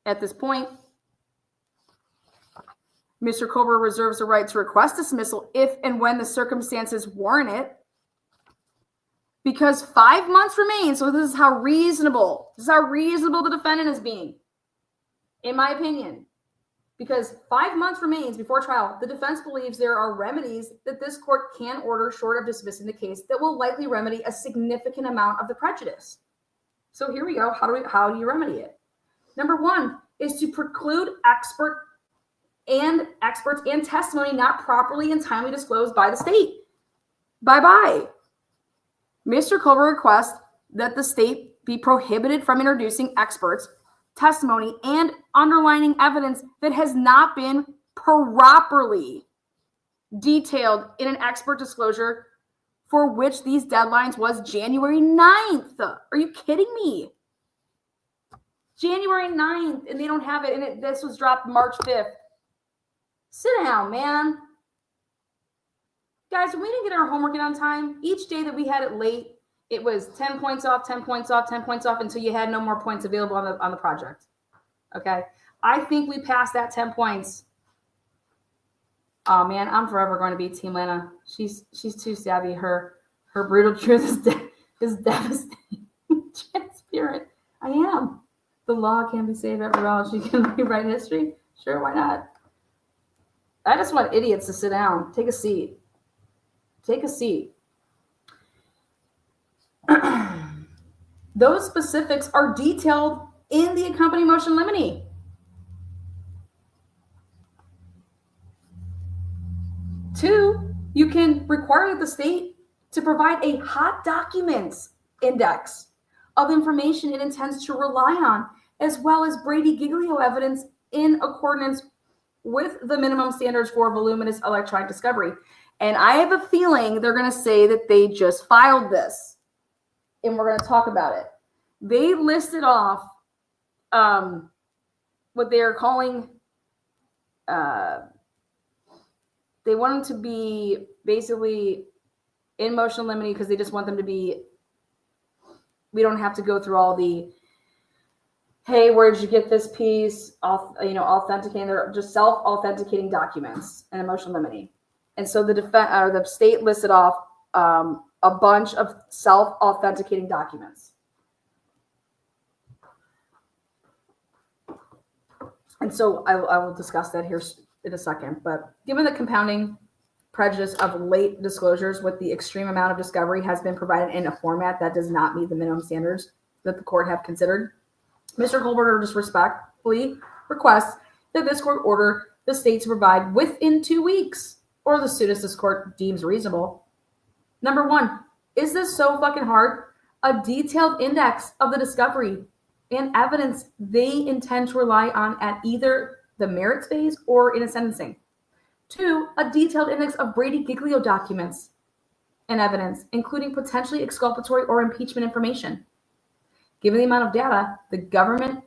At this point, Mr. Kohberger reserves the right to request dismissal if and when the circumstances warrant it. Because 5 months remain, so this is how reasonable the defendant is being, in my opinion. Because 5 months remains before trial, the defense believes there are remedies that this court can order short of dismissing the case that will likely remedy a significant amount of the prejudice. So here we go. How do you remedy it? Number one is to preclude experts and testimony not properly and timely disclosed by the state. Bye-bye. Mr. Kohberger requests that the state be prohibited from introducing experts, testimony, and underlining evidence that has not been properly detailed in an expert disclosure for which these deadlines was January 9th. Are you kidding me? January 9th, and they don't have it, and this was dropped March 5th. Sit down, man. Guys, when we didn't get our homework in on time, each day that we had it late, it was 10 points off, 10 points off, 10 points off until you had no more points available on the project. Okay? I think we passed that 10 points. Oh, man, I'm forever going to be Team Lana. She's too savvy. Her brutal truth is devastating. Transparent. I am. The law can be saved after all. She can rewrite history. Sure, why not? I just want idiots to sit down. Take a seat. Take a seat. Those specifics are detailed in the accompanying motion limine. Two, you can require the state to provide a hot documents index of information it intends to rely on, as well as Brady-Giglio evidence in accordance with the minimum standards for voluminous electronic discovery. And I have a feeling they're going to say that they just filed this, and we're going to talk about it. They listed off what they are calling, they want them to be basically in motion limine because they just want them to be, we don't have to go through all the, hey, where did you get this piece? Authenticating. They're just self-authenticating documents in a motion limine. And so the state listed off a bunch of self-authenticating documents. And so I will discuss that here in a second. But given the compounding prejudice of late disclosures with the extreme amount of discovery has been provided in a format that does not meet the minimum standards that the court have considered, Mr. Kohberger just respectfully requests that this court order the state to provide within 2 weeks, or the soonest this court deems reasonable. Number one, is this so fucking hard? A detailed index of the discovery and evidence they intend to rely on at either the merits phase or in a sentencing. Two, a detailed index of Brady-Giglio documents and evidence, including potentially exculpatory or impeachment information. Given the amount of data, the government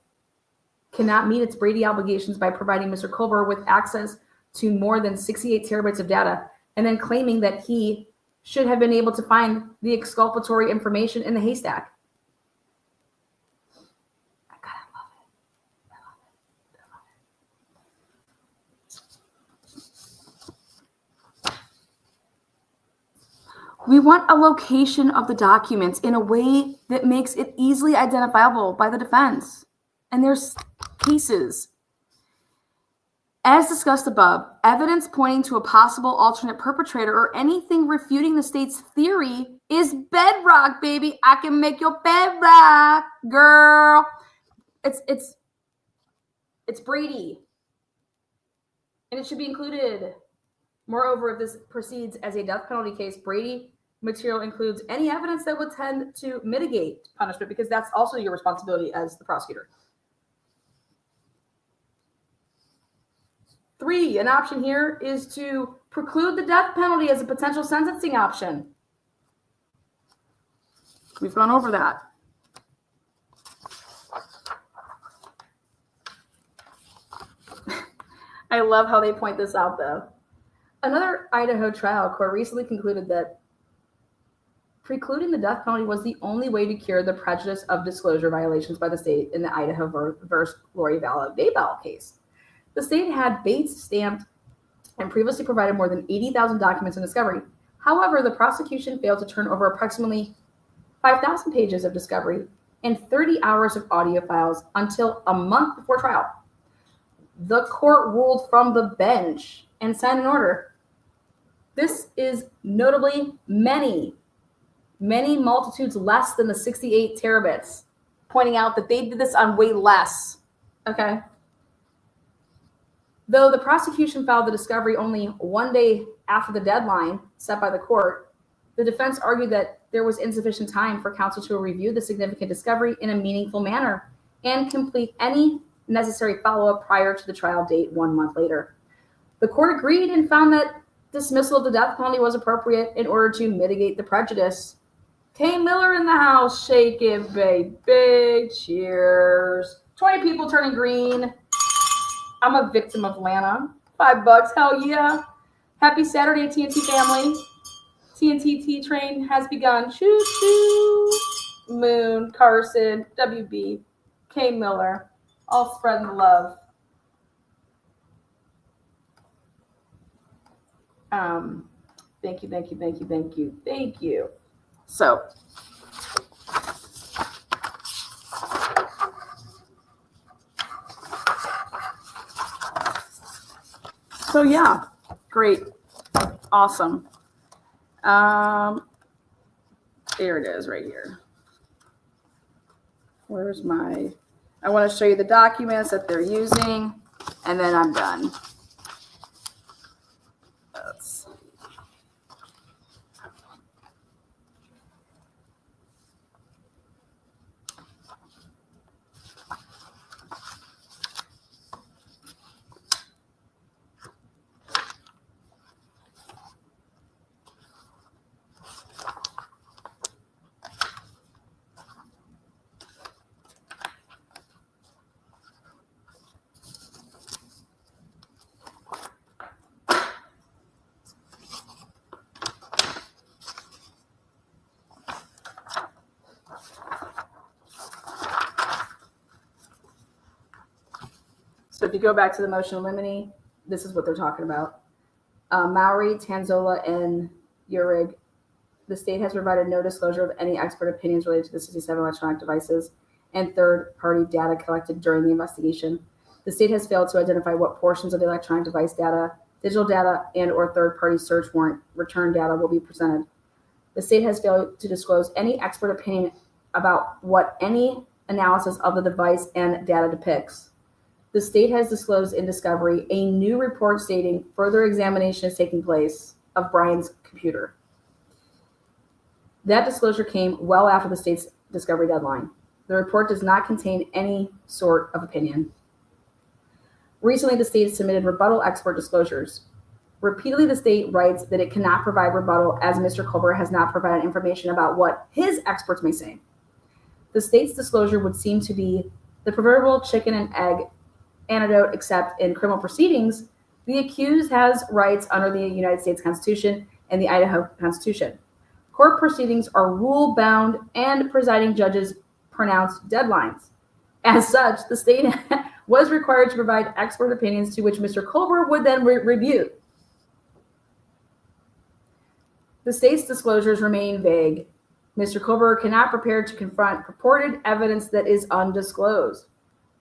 cannot meet its Brady obligations by providing Mr. Kohberger with access to more than 68 terabytes of data and then claiming that he should have been able to find the exculpatory information in the haystack. I kind of love it. We want a location of the documents in a way that makes it easily identifiable by the defense. And there's cases. As discussed above, evidence pointing to a possible alternate perpetrator or anything refuting the state's theory is bedrock, baby. I can make your bedrock, girl. It's Brady. And it should be included. Moreover, if this proceeds as a death penalty case, Brady material includes any evidence that would tend to mitigate punishment, because that's also your responsibility as the prosecutor. 3, an option here is to preclude the death penalty as a potential sentencing option. We've gone over that. I love how they point this out, though. Another Idaho trial court recently concluded that precluding the death penalty was the only way to cure the prejudice of disclosure violations by the state in the Idaho versus Lori Daybell case. The state had Bates stamped and previously provided more than 80,000 documents in discovery. However, the prosecution failed to turn over approximately 5,000 pages of discovery and 30 hours of audio files until a month before trial. The court ruled from the bench and signed an order. This is notably many multitudes less than the 68 terabits, pointing out that they did this on way less. Okay. Though the prosecution filed the discovery only 1 day after the deadline set by the court, the defense argued that there was insufficient time for counsel to review the significant discovery in a meaningful manner and complete any necessary follow-up prior to the trial date 1 month later. The court agreed and found that dismissal of the death penalty was appropriate in order to mitigate the prejudice. K. Miller in the house, shake it, baby. Cheers. 20 people turning green. I'm a victim of Lana. $5, hell yeah. Happy Saturday, TNT family. TNT T train has begun. Choo choo. Moon, Carson, WB, K. Miller, all spreading the love. Thank you. So yeah, great, awesome. There it is right here. Where's my, I want to show you the documents that they're using, and then I'm done. So if you go back to the motion limine, this is what they're talking about. Mowry, Tanzola, and Urig, the state has provided no disclosure of any expert opinions related to the 67 electronic devices and third-party data collected during the investigation. The state has failed to identify what portions of the electronic device data, digital data, and or third-party search warrant return data will be presented. The state has failed to disclose any expert opinion about what any analysis of the device and data depicts. The state has disclosed in discovery a new report stating further examination is taking place of Bryan's computer. That disclosure came well after the state's discovery deadline. The report does not contain any sort of opinion. Recently, the state submitted rebuttal expert disclosures. Repeatedly, the state writes that it cannot provide rebuttal as Mr. Kohberger has not provided information about what his experts may say. The state's disclosure would seem to be the proverbial chicken and egg antidote, except in criminal proceedings, the accused has rights under the United States Constitution and the Idaho Constitution. Court proceedings are rule-bound and presiding judges pronounce deadlines. As such, the state was required to provide expert opinions to which Mr. Kohberger would then review. The state's disclosures remain vague. Mr. Kohberger cannot prepare to confront purported evidence that is undisclosed.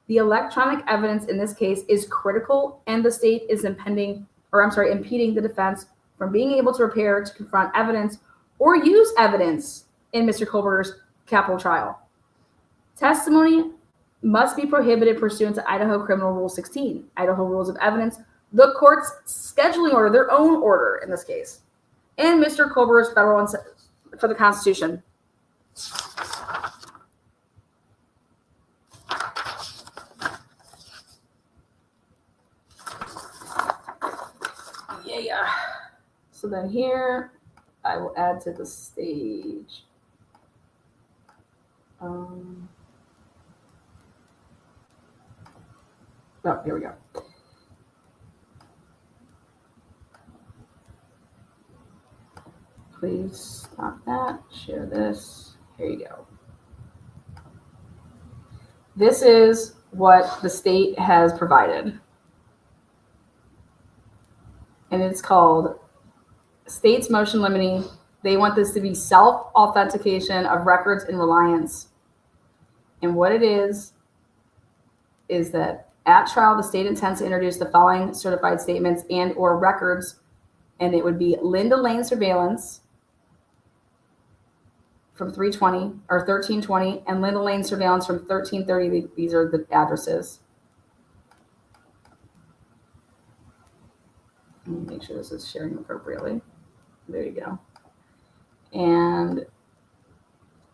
The electronic evidence in this case is critical, and the state is impeding the defense from being able to prepare to confront evidence or use evidence in Mr. Kohberger's capital trial. Testimony must be prohibited pursuant to Idaho Criminal Rule 16, Idaho Rules of Evidence, the court's scheduling order, their own order in this case, and Mr. Kohberger's federal for the Constitution. Yeah. So then here, I will add to the stage. Oh, here we go. Please stop that. Share this. Here you go. This is what the state has provided. And it's called State's Motion Limine. They want this to be self-authentication of records and reliance. And what it is that at trial, the state intends to introduce the following certified statements and or records, and it would be Linda Lane surveillance from 320 or 1320 and Linda Lane surveillance from 1330. These are the addresses. Let me make sure this is sharing appropriately. There you go. And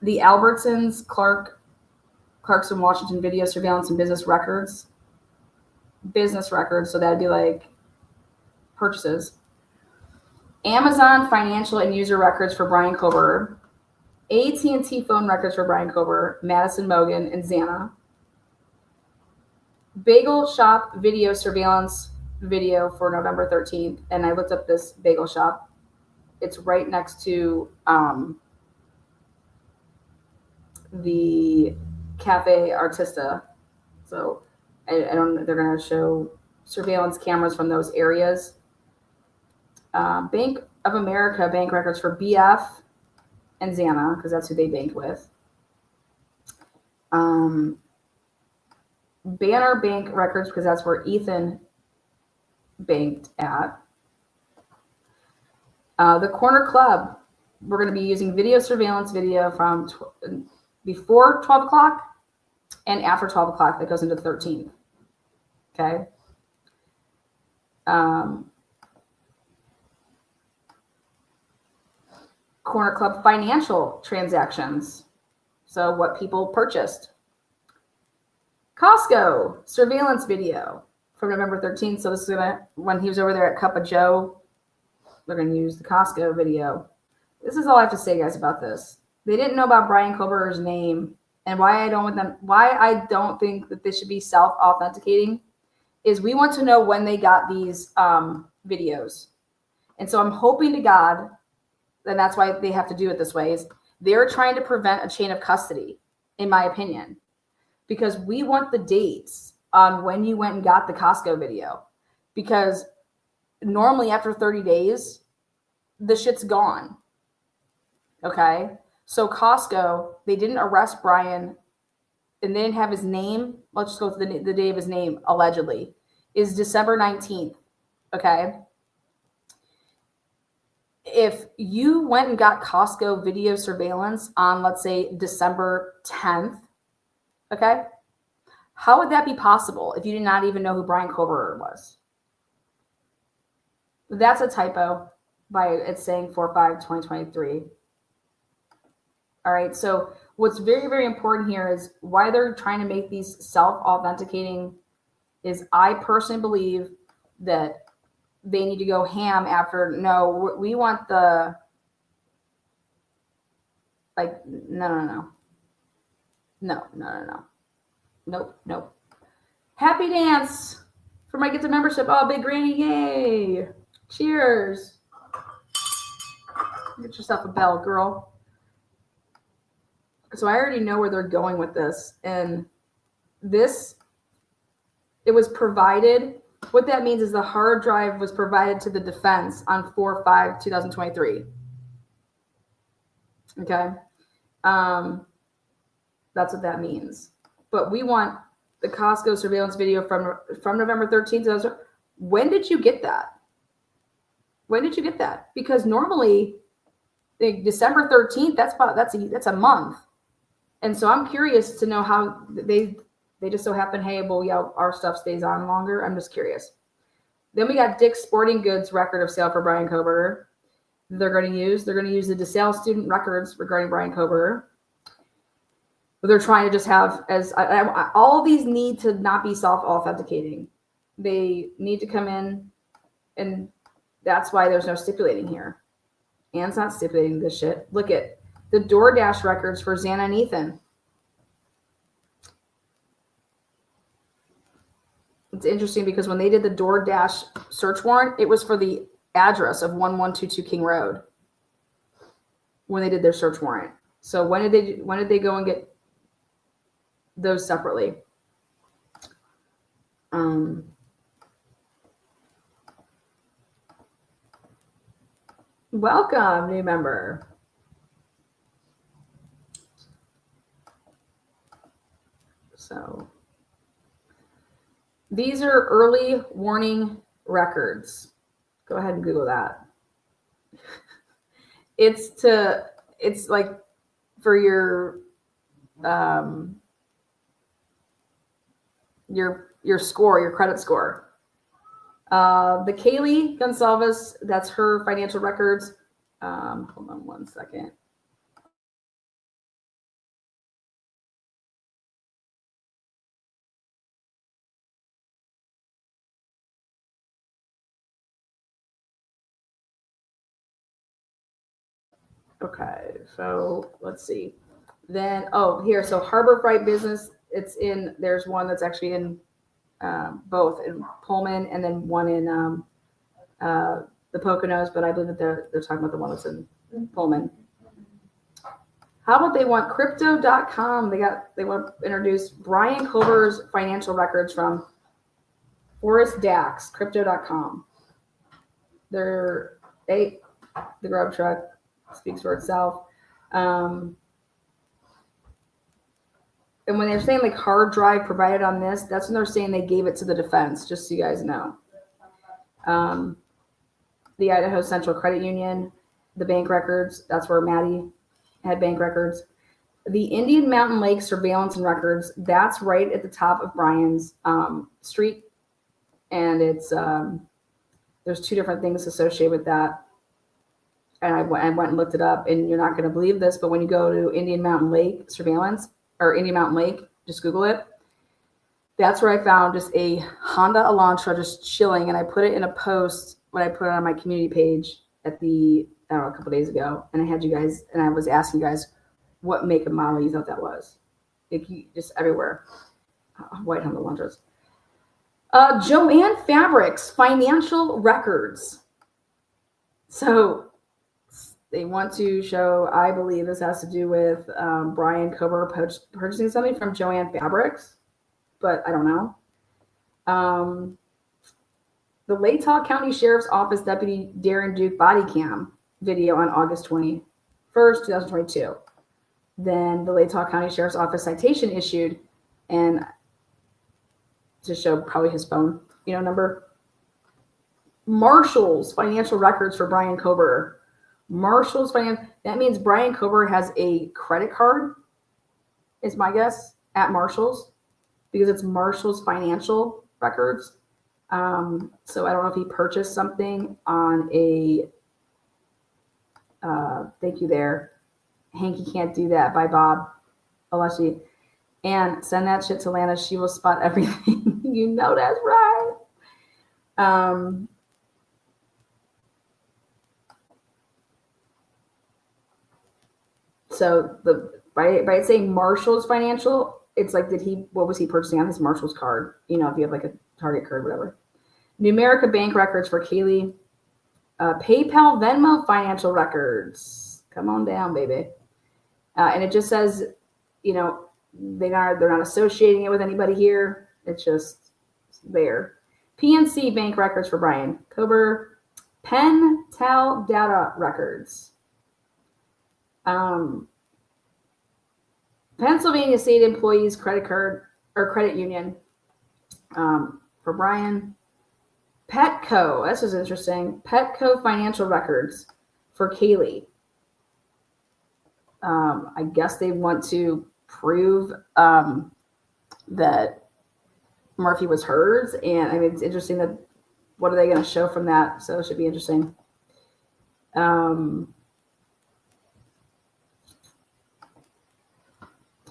the Albertsons, Clarkson, Washington video surveillance and business records. So that'd be like purchases. Amazon financial and user records for Bryan Kohberger. AT&T phone records for Bryan Kohberger, Madison Mogan, and Xana. Bagel shop video surveillance video for November 13th. And I looked up this bagel shop. It's right next to the Cafe Artista. So I don't know, they're going to show surveillance cameras from those areas. Bank of America bank records for BF and Xana, because that's who they banked with. Banner bank records, because that's where Ethan banked at. The Corner Club we're going to be using video surveillance video from before 12 o'clock and after 12 o'clock. That goes into the 13th. Okay. Corner Club financial transactions. So what people purchased. Costco surveillance video from November 13th. So this is when he was over there at Cup of Joe, we're going to use the Costco video. This is all I have to say, guys, about this. They didn't know about Bryan Kohberger's name, and why I don't think that this should be self-authenticating is we want to know when they got these videos. And so I'm hoping to God, and that's why they have to do it this way, is they're trying to prevent a chain of custody, in my opinion, because we want the dates on when you went and got the Costco video, because normally after 30 days, the shit's gone. Okay. So Costco, they didn't arrest Bryan and they didn't have his name. Let's just go with the day of his name, allegedly, is December 19th. Okay. If you went and got Costco video surveillance on, let's say, December 10th, okay, how would that be possible if you did not even know who Bryan Kohberger was? That's a typo by it's saying 4/5/2023. All right. So what's very, very important here is why they're trying to make these self-authenticating is I personally believe that they need to go ham after. No, we want the, like, no. Nope. Happy dance for my Get the Membership. Oh, Big Granny, yay. Cheers. Get yourself a bell, girl. So I already know where they're going with this. And this, it was provided. What that means is the hard drive was provided to the defense on 4/5/2023. Okay. That's what that means. But we want the Costco surveillance video from November 13th. When did you get that? When did you get that? Because normally, December 13th, that's a month. And so I'm curious to know how they just so happen, hey, well, yeah, our stuff stays on longer. I'm just curious. Then we got Dick's Sporting Goods record of sale for Bryan Kohberger. They're going to use the DeSale student records regarding Bryan Kohberger. But they're trying to just have all these need to not be self-authenticating. They need to come in, and that's why there's no stipulating here. Anne's not stipulating this shit. Look at the DoorDash records for Xana and Ethan. It's interesting because when they did the DoorDash search warrant, it was for the address of 1122 King Road when they did their search warrant. So when did they go and get those separately? Welcome, new member. So these are early warning records. Go ahead and Google that. It's like for your score, your credit score. The Kaylee Gonsalves, that's her financial records. Hold on one second. Okay, so let's see. Then, here, so Harbor Freight Business, there's one that's actually in both in Pullman and then one in the Poconos, but I believe that they're talking about the one that's in Pullman. How about they want crypto.com? They want to introduce Bryan Kohberger's financial records from Forrest Dax, crypto.com. The grub truck speaks for itself. And when they're saying like hard drive provided on this, that's when they're saying they gave it to the defense, just so you guys know. The Idaho Central Credit Union. the bank records. That's where Maddie had bank records. The Indian Mountain Lake surveillance and records. That's right at the top of Bryan's street, and it's there's two different things associated with that. And I went and looked it up, and you're not going to believe this, but when you go to Indian Mountain Lake surveillance or Indian Mountain Lake, just Google it. That's where I found just a Honda Elantra just chilling, and I put it in a post when I put it on my community page at a couple of days ago, and I had you guys, and I was asking you guys what make and model you thought that was. Just everywhere. White Honda Elantras. Joanne Fabrics financial records. So they want to show, I believe this has to do with Bryan Kohberger purchasing something from Joanne Fabrics, but I don't know. The Latah County Sheriff's Office Deputy Darren Duke body cam video on August 21st, 2022. Then the Latah County Sheriff's Office citation issued, and to show probably his phone, number. Marshall's financial records for Bryan Kohberger. That means Bryan Kohberger has a credit card, is my guess, at Marshall's, because it's Marshall's financial records. So I don't know if he purchased something on a, thank you there. Hanky can't do that. Bye, Bob. Aleshi. And send that shit to Lana. She will spot everything. You know that's right. So by it saying Marshall's financial, it's like, what was he purchasing on his Marshall's card? If you have like a Target card, whatever. Numerica bank records for Kaylee. PayPal Venmo financial records. Come on down, baby. And it just says, they're not associating it with anybody here. It's just there. PNC bank records for Bryan Kohberger. Pentel data records. Pennsylvania State Employees Credit Card or Credit Union for Bryan. Petco, this is interesting. Petco financial records for Kaylee. I guess they want to prove that Murphy was hers, and I mean it's interesting that what are they going to show from that? So it should be interesting.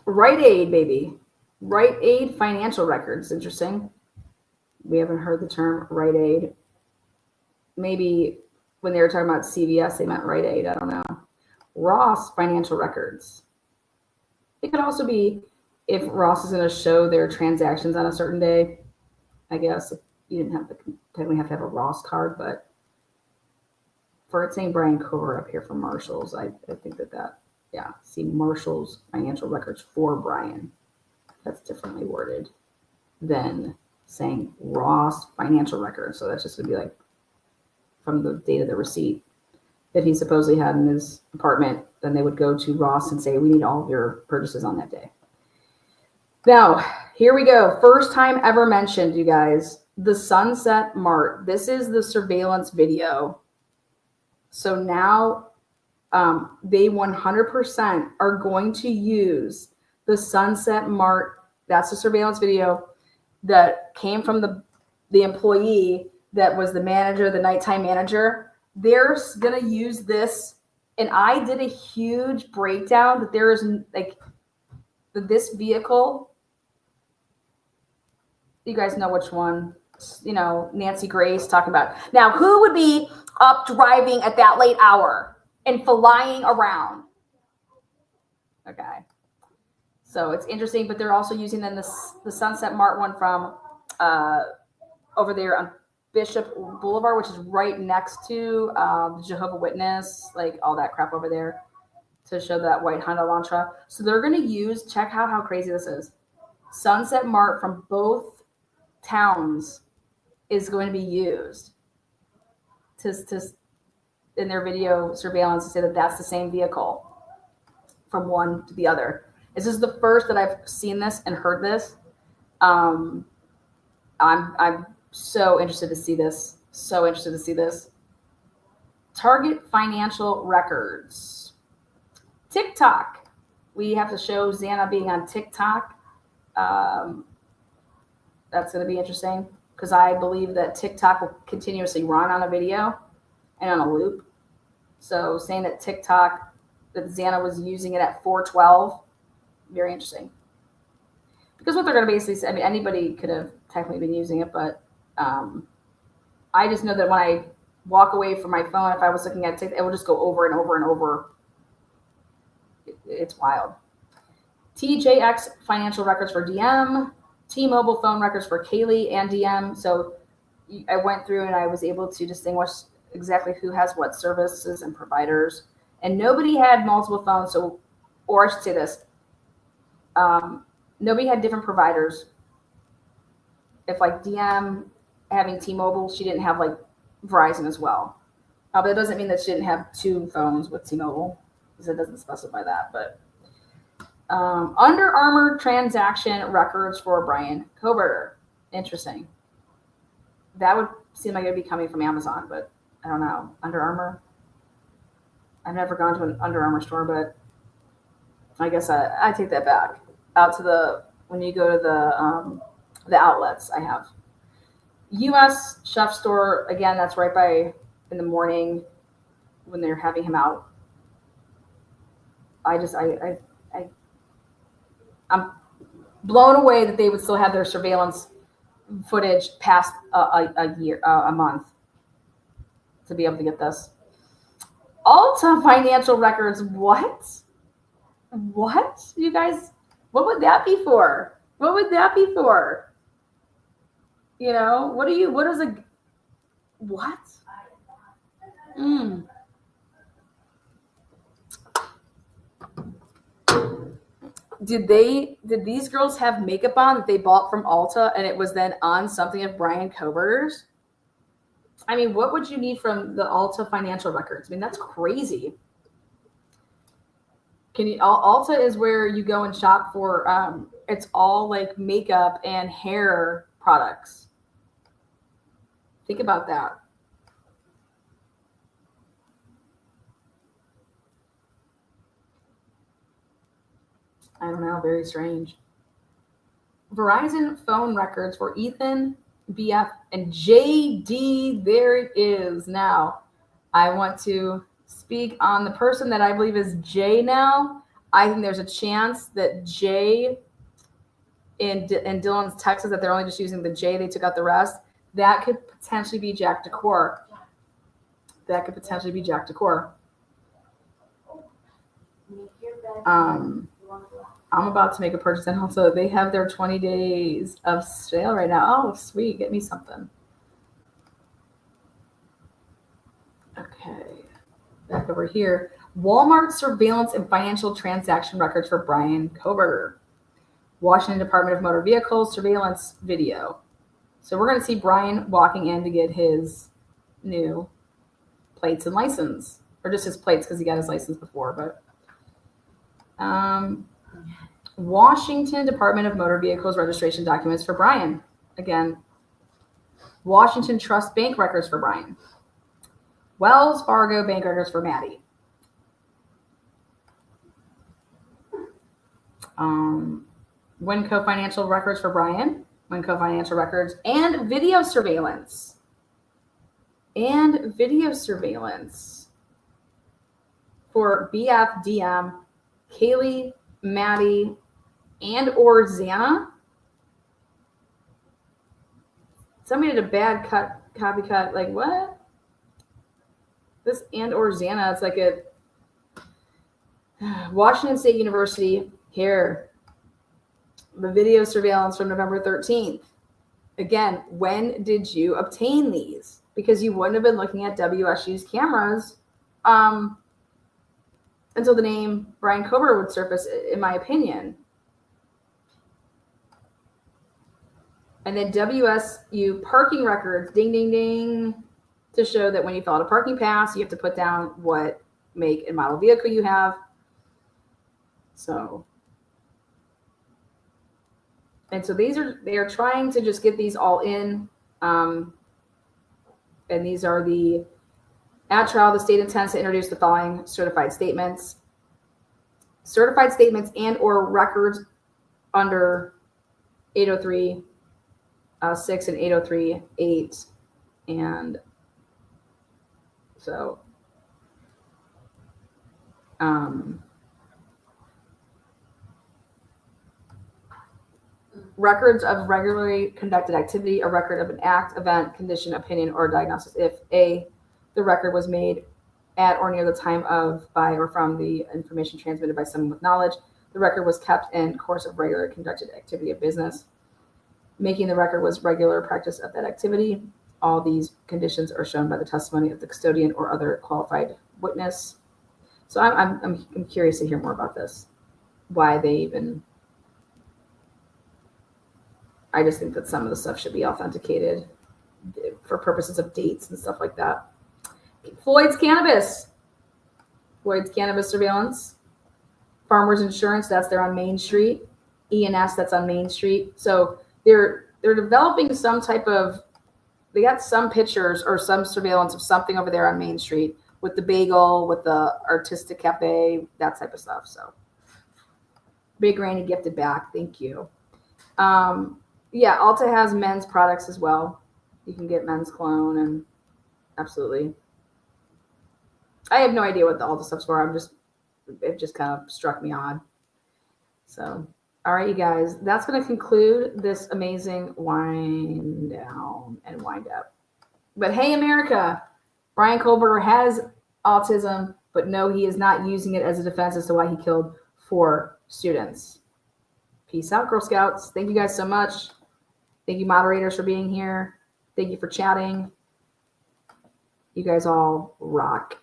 Rite Aid, baby. Rite Aid financial records. Interesting. We haven't heard the term Rite Aid. Maybe when they were talking about CVS, they meant Rite Aid. I don't know. Ross financial records. It could also be if Ross is going to show their transactions on a certain day. I guess you didn't technically have to have a Ross card, but for it saying Bryan Kohberger up here for Marshall's, I think that see Marshall's financial records for Bryan. That's differently worded than saying Ross financial records. So that's just going to be like from the date of the receipt that he supposedly had in his apartment. Then they would go to Ross and say, we need all of your purchases on that day. Now, here we go. First time ever mentioned, you guys, the Sunset Mart. This is the surveillance video. So now they 100% are going to use the Sunset Mart. That's the surveillance video that came from the employee that was the manager, the nighttime manager. They're going to use this. And I did a huge breakdown that there is like this vehicle. You guys know which one, Nancy Grace talking about. Now, who would be up driving at that late hour and flying around? Okay. So it's interesting, but they're also using then the Sunset Mart one from over there on Bishop Boulevard, which is right next to the Jehovah Witness, like all that crap over there, to show that white Honda Elantra. So they're going to check out how crazy this is. Sunset Mart from both towns is going to be used to in their video surveillance to say that that's the same vehicle from one to the other. This is the first that I've seen this and heard this. I'm so interested to see this. Target financial records. TikTok. We have to show Xana being on TikTok. That's going to be interesting because I believe that TikTok will continuously run on a video and on a loop. So saying that TikTok, that Xana was using it at 412, very interesting. Because what they're going to basically say, I mean, anybody could have technically been using it, but I just know that when I walk away from my phone, if I was looking at TikTok, it will just go over and over and over. It's wild. TJX financial records for DM, T-Mobile phone records for Kaylee and DM. So I went through and I was able to distinguish exactly who has what services and providers. And nobody had multiple phones. So, or I should say this, nobody had different providers. If like DM having T-Mobile, she didn't have like Verizon as well. But it doesn't mean that she didn't have two phones with T-Mobile because it doesn't specify that. But Under Armour transaction records for Bryan Kohberger. Interesting. That would seem like it would be coming from Amazon, but I don't know. Under Armour. I've never gone to an Under Armour store, but I guess I take that back. Out to when you go to the outlets, I have. U.S. Chef Store, again, that's right by in the morning when they're having him out. I'm blown away that they would still have their surveillance footage past a month to be able to get this. Alta financial records, what? What? You guys, what would that be for? What would that be for? You know, what is a, what? Did these girls have makeup on that they bought from Ulta and it was then on something of Bryan Kohberger's? I mean, what would you need from the Ulta financial records? I mean, that's crazy. Ulta is where you go and shop for, it's all like makeup and hair products. Think about that. I don't know, very strange. Verizon phone records for Ethan, BF, and JD. There it is. Now, I want to speak on the person that I believe is J now. I think there's a chance that J in Dylan's text is that they're only just using the J. They took out the rest. That could potentially be Jack DeCour. That could potentially be Jack DeCour. I'm about to make a purchase, and also they have their 20 days of sale right now. Oh, sweet. Get me something. Okay. Back over here. Walmart surveillance and financial transaction records for Bryan Kohberger. Washington Department of Motor Vehicles surveillance video. So we're going to see Bryan walking in to get his new plates and license. Or just his plates because he got his license before. But Washington Department of Motor Vehicles registration documents for Bryan. Again, Washington Trust Bank records for Bryan. Wells Fargo bank records for Maddie. Winco financial records for Bryan. Winco financial records and video surveillance. For BF, DM, Kaylee, Maddie, and or Xana. Somebody did a bad copycat. Like what? This and or Xana. It's like a Washington State University here. The video surveillance from November 13th. Again, when did you obtain these? Because you wouldn't have been looking at WSU's cameras until the name Bryan Kohberger would surface, in my opinion. And then WSU parking records, ding, ding, ding, to show that when you fill out a parking pass, you have to put down what make and model vehicle you have. So, and so they are trying to just get these all in. And these are the At trial, the state intends to introduce the following certified statements. Certified statements and or records under 803 6 and 803 8. And so records of regularly conducted activity, a record of an act, event, condition, opinion, or diagnosis if A, the record was made at or near the time of, by, or from the information transmitted by someone with knowledge. The record was kept in course of regularly conducted activity of business. Making the record was regular practice of that activity. All these conditions are shown by the testimony of the custodian or other qualified witness. So I'm curious to hear more about this. Why they even... I just think that some of the stuff should be authenticated for purposes of dates and stuff like that. Floyd's Cannabis surveillance. Farmers Insurance, that's there on Main Street. E&S, that's on Main Street. So they're developing some type of, they got some pictures or some surveillance of something over there on Main Street with the bagel, with the artistic cafe, that type of stuff. So Big Granny gifted back. Thank you. Yeah, Ulta has men's products as well. You can get men's cologne and absolutely. I have no idea what the Ulta stuff's for. It just kind of struck me odd. So, all right, you guys, that's going to conclude this amazing wind down and wind up. But hey, America, Bryan Kohberger has autism, but no, he is not using it as a defense as to why he killed 4 students. Peace out, Girl Scouts. Thank you guys so much. Thank you, moderators, for being here. Thank you for chatting. You guys all rock.